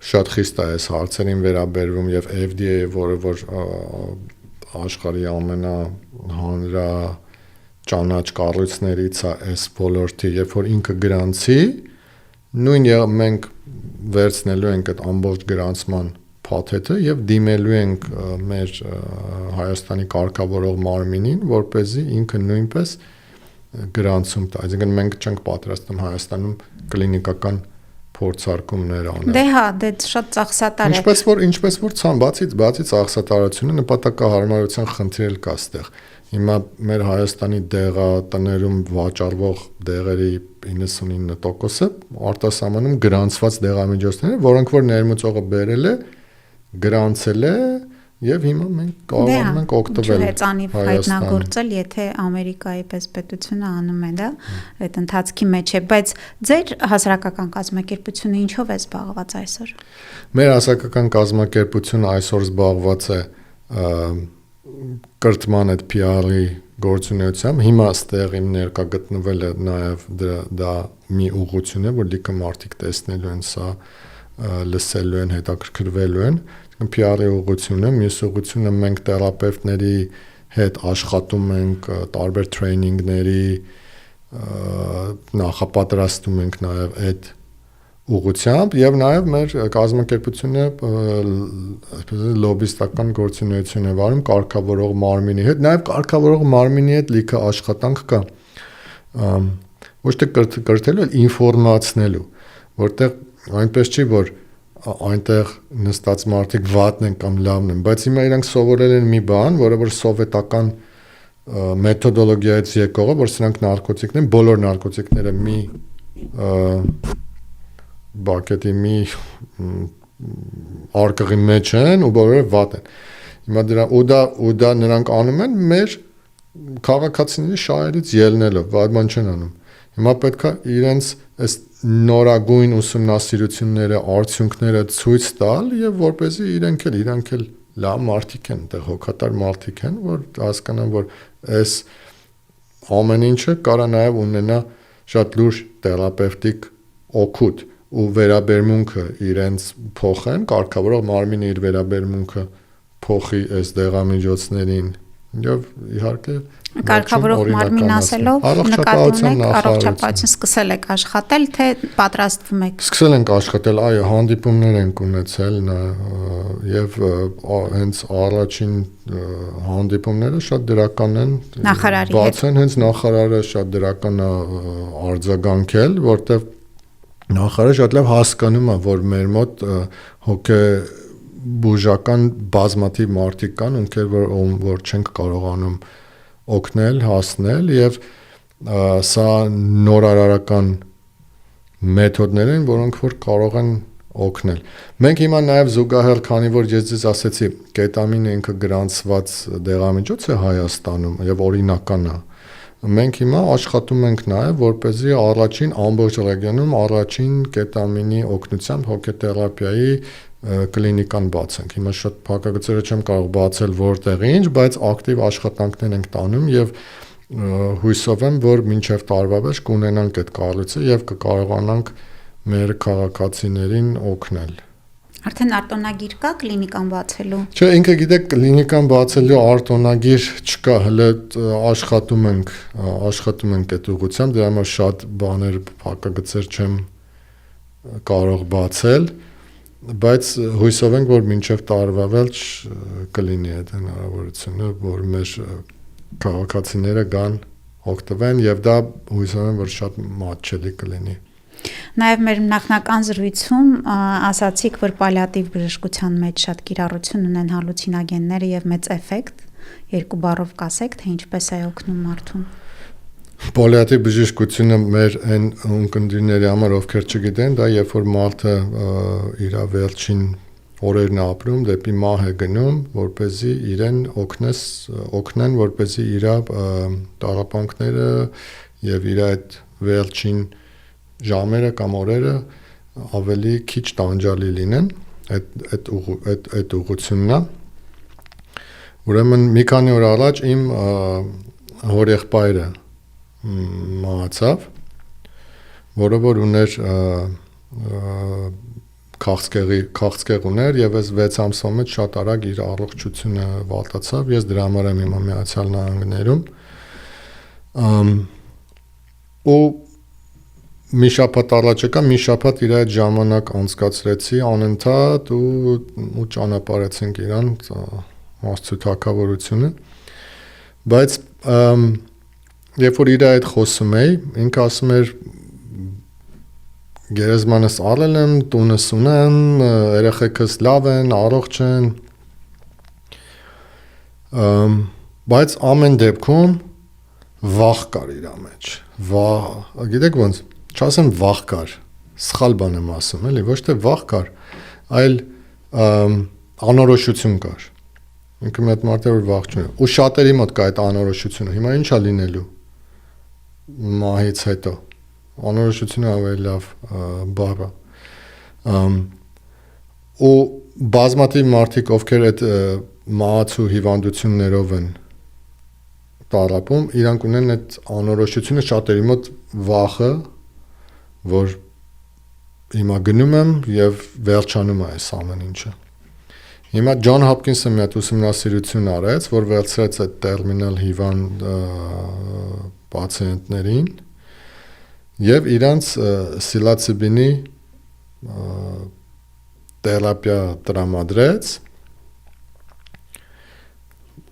շատ խիստ է այս հարցերին վերաբերվում եւ FDA-ը, որը որ աշխարհի ամենահանրաճանաչ կառույցներից է այս ոլորտի, երբ որ ինքը գրանցի, նույն մենք վերցնելու ենք այդ ամբողջ գրանցման փաթեթը եւ դիմելու ենք մեր Հայաստանի կարգավորող մարմինին, որպեսզի ինքը նույնպես գրանցում տա։ Այսինքն մենք չենք պատրաստում Հայաստանում կլինիկական փորձարկումներ անել։ Դե հա, դա շատ ծախսատար է։ Ինչպես որ բացի ծախսատարությունը նպատակահարմարության խնդիր կա այստեղ։ Հիմա մեր Հայաստանի դեղատներում վաճառվող դեղերի 99%-ը արտասահմանում գրանցված դեղամիջոցներ, որոնք որ ներմուծողը բերել է, գրանցել է եւ հիմա մենք կարողանում ենք օգտվել հայտնագործել, եթե Ամերիկայի պես պետությունը անում է դա, այդ ընթացքի մեջ է, բայց ձեր հասարակական կազմակերպությունը ինչով է զբաղված այսօր։ Մեր հասարակական կազմակերպությունը այսօր զբաղված է կրթման այդ PR-ի գործունեությամբ, հիմա ստեղ իմ ներկա գտնվել է նաև դա մի ուղղություն է, որ լիքը մարդիկ տեսնելու են սա, լսելու են, հետաքրքրվելու են, PR-ի ուղղությունը, մյուս ուղղությունը մենք թերապևտների հետ աշխատում ենք տարբեր տրեյնինգների, նախապատրաստում ենք նաև այդ ուղղությամբ եւ նաեւ մեր կազմակերպությունը լոբիստական գործունեություն է վարում կարգավորող մարմինի հետ, նաեւ կարգավորող մարմինի հետ լիքը աշխատանք կա ոչ թե կրթելու, այլ ինֆորմացնելու, որտեղ այնպես չի, որ այնտեղ նստած մարդիկ վատն են կամ լավն են, բայց հիմա իրանք սովորել են մի բան, որը որ սովետական մեթոդոլոգիայից եկող է, որ սրանք նարկոտիկներ են, բոլոր նարկոտիկները մի բակետի մի արկղի մեջ են ու բոլորը վատ են։ Հիմա դա նրանք անում են մեր քաղաքացիների շահերից ելնելով, վատ բան չեն անում։ Հիմա պետք է իրենց այս նորագույն ուսումնասիրությունները, արդյունքները ցույց տալ եւ որպեսզի իրանք էլ լավ մարդիկ են, դեռ հոգատար մարդիկ են, որ հասկանան, որ այս ամեն ինչը կարա նաեւ ունենա շատ լուրջ թերապևտիկ օգուտ ու վերաբերմունքը իրենց փոխեն, կարգավորող մարմինը իր վերաբերմունքը փոխի այս դեղամիջոցներին եւ իհարկե կարգավորող մարմին ասելով նկատում եք առողջապահություն սկսել եք աշխատել, թե պատրաստվում եք։ Սկսել ենք աշխատել, այո, հանդիպումներ ենք ունեցել եւ հենց առաջին հանդիպումները շատ դրական են, բաց են, հենց նախարարը շատ դրական է արձագանքել, որտեղ նախարարը շատ լավ հասկանում է, որ մեր մոտ հոգեբուժական բազմաթիվ մարդիկ կան, ովքեր որ չենք կարողանում օգնել, հասնել եւ սա նորարարական մեթոդներ են, որոնք որ կարող են օգնել։ Մենք հիմա նաեւ զուգահեռ, քանի որ ես ձեզ ասեցի, կետամինը ինքը գրանցված դեղամիջոց է Հայաստանում եւ օրինական է։ Մենք հիմա աշխատում ենք նաեւ, որպեսզի առաջին ամբողջ ռեգիոնում առաջին կետամինի օգնությամբ հոգեթերապիայի կլինիկան բացենք։ Հիմա շատ փակագծերը չեմ կարող բացել որտեղ ինչ, բայց ակտիվ աշխատանքներ ենք տանում եւ հույսով եմ, որ մինչև տարվա վերջ կունենանք այդ կառույցը եւ կկարողանանք մեր քաղաքացիներին օգնել։ Արդեն արտոնագիր կա կլինիկան բացելու։ Չէ, ինքը գիտեք, կլինիկան բացելու արտոնագիր չկա, հələ աշխատում ենք այդ ուղղությամբ, դրա համար շատ բաներ փակագծեր չեմ կարող բացել, բայց հույսով ենք, որ մինչև տարվա վերջ կլինի այդ հնարավորությունը, որ մեր քաղաքացիները գան օգտվեն եւ դա հույսով եմ, որ շատ մատչելի կլինի։ Նաև մեր նախնական զրույցում ասացիք, որ պալիատիվ բժշկության մեջ շատ կիրառություն ունեն հալուցինոգենները եւ մեծ էֆեկտ, երկու բառով կասեք, թե ինչպես է օգնում մարդուն։ Պալիատիվ բժշկությունը մեր այն ունկնդիրների համար, ովքեր չգիտեն, դա երբ որ մարդը իր վերջին օրերն է ապրում, դեպի մահ է գնում, որպեսզի իրեն օգնեն, որպեսզի իր տառապանքները եւ իր այդ վերջին ժամերը կամ օրերը ավելի քիչ տանջալի լինեն, այդ ուղղությունն է։ Ուրեմն մի քանի օր առաջ իմ հորեղբայրը մահացավ, որը որ ուներ քաղցկեղ ուներ եւ այս 6 ամսվա մեջ շատ արագ իր առողջությունը վատացավ։ Ես դրա համար եմ հիմա Միացյալ Նահանգներում։ Ու մի շաբաթ առաջ եկա, մի շաբաթ իր այդ ժամանակ անցկացրեցի անընդհատ ու ճանապարհեցինք իրան Աստծո թագավորությունը, բայց երբ որ իր այդ խոսում էի, ինքը ասում էր գերեզմանս առել եմ, տունս ունեմ, երեխեքս լավ են, առողջ են, բայց ամեն դեպքում վախ կար իր մեջ, գիտեք ոնց, չասեմ վախ կար, սխալ բան եմ ասում, էլի, ոչ թե վախ կար, այլ անորոշություն կար։ Ինքը մի հատ մարդ է, որ վախ չունի։ Ու շատերի մոտ կա այդ անորոշությունը։ Հիմա ի՞նչ է լինելու մահից հետո։ Անորոշությունը ավելի լավ բառ է։ Ու բազմաթիվ մարդիկ, ովքեր այդ մահացու հիվանդություններով են տառապում, իրանք ունեն այդ անորոշությունը, շատերի մոտ վախը, որ հիմա գնում եմ եւ վերջանում է այս ամեն ինչը։ Հիմա Ջոն Հոփքինսը մի հատ ուսումնասիրություն արեց, որ վերցրեց այդ տերմինալ հիվանդ պացիենտներին եւ իրանց սիլացիբինի թերապիա տրամադրեց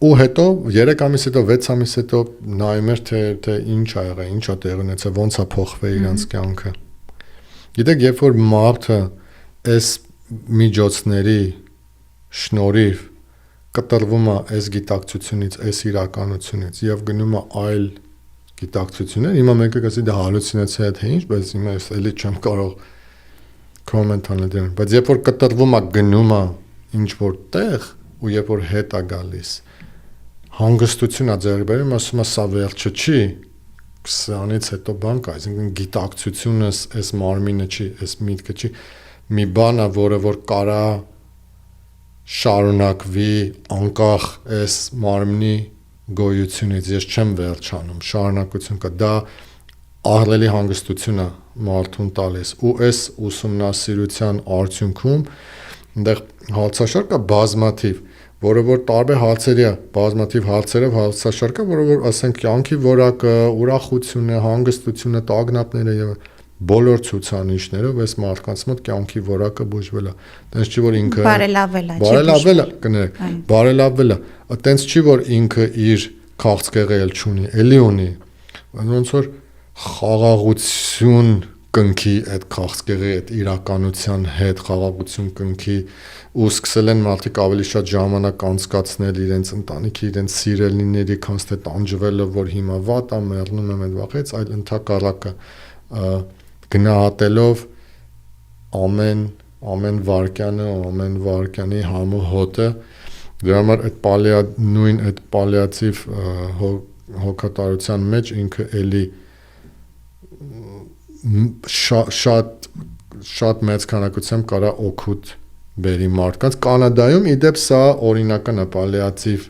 ու հետո 3 ամիս հետո 6 ամիս հետո նայում էր թե ինչ ա եղել, ինչ ա տեղի ունեցել, ոնց ա փոխվել իրանց կյանքը։ Գիտեք, երբ որ մարդը այս միջոցների շնորհիվ կտրվում է այս գիտակցությունից, այս իրականությունից եւ գնում է այլ գիտակցություններ, հիմա մեկը կասի դա հալուցինացիա է թե ինչ, բայց հիմա ես էլի չեմ կարող կոմենտ անել դրան, բայց երբ որ կտրվում է գնում է ինչ որ տեղ ու երբ որ հետ է գալիս, հանգստություն է ձեռք բերում, ասում է սա վերջը չի, սրանից հետո բան կա, այսինքն գիտակցությունս, այս մարմինը չի, այս միտքը չի, մի բան է, որը որ կարա շարունակվի անկախ այս մարմնի գոյությունից, ես չեմ վերջանում, շարունակություն կա, դա ահռելի հանգստություն է մարդուն տալիս ու այս ուսումնասիրության արդյունքում այնտեղ հալցաշար կա բազմաթիվ, որը որ տարբեր հարցերի է, բազմաթիվ հարցերով հալցաշար կա, որը որ ասենք կյանքի որակը, ուրախությունը, հանգստությունը, տագնապները եւ բոլոր ցուցանիշներով այս մարդկանց մոտ կյանքի որակը բուժվել է։ Տենց չի որ ինքը բարելավել է, կներեք, բարելավել է։ Տենց չի որ ինքը իր քաղցկեղը էլ չունի, էլի ունի։ Ոնց որ խաղաղություն կնքի այդ քաղցկեղի այդ իրականության հետ խաղաղություն կնքի ու սկսել են մարդիկ ավելի շատ ժամանակ անցկացնել իրենց ընտանիքի, իրենց սիրելիների, քան թե տանջվելով, որ հիմա վատ է, մեռնում եմ այդ վախից, այլ ընդհակառակը գնահատելով ամեն վարկյանի համը հոտը, դրա համար այդ նույն այդ պալիատիվ հոգատարության մեջ ինքը էլի շատ մեծ քանակությամբ կարա օգուտ բերի մարդկանց։ Կանադայում իդեպ սա օրինական է պալիատիվ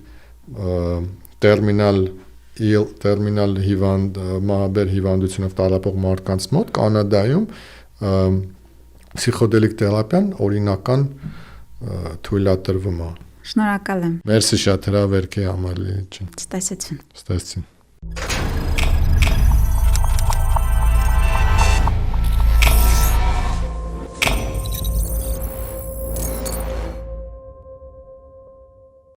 տերմինալ իլ տերմինալ մահաբեր հիվանդությունով տառապող մարդկանց մոտ Կանադայում պսիխոդելիկ թերապիան օրինական թույլատրվում է։ Շնորհակալ եմ։ Մերսի շատ հրավերքի համար Լիլիթ ջան։ Ցտեսություն։ Ստեսին։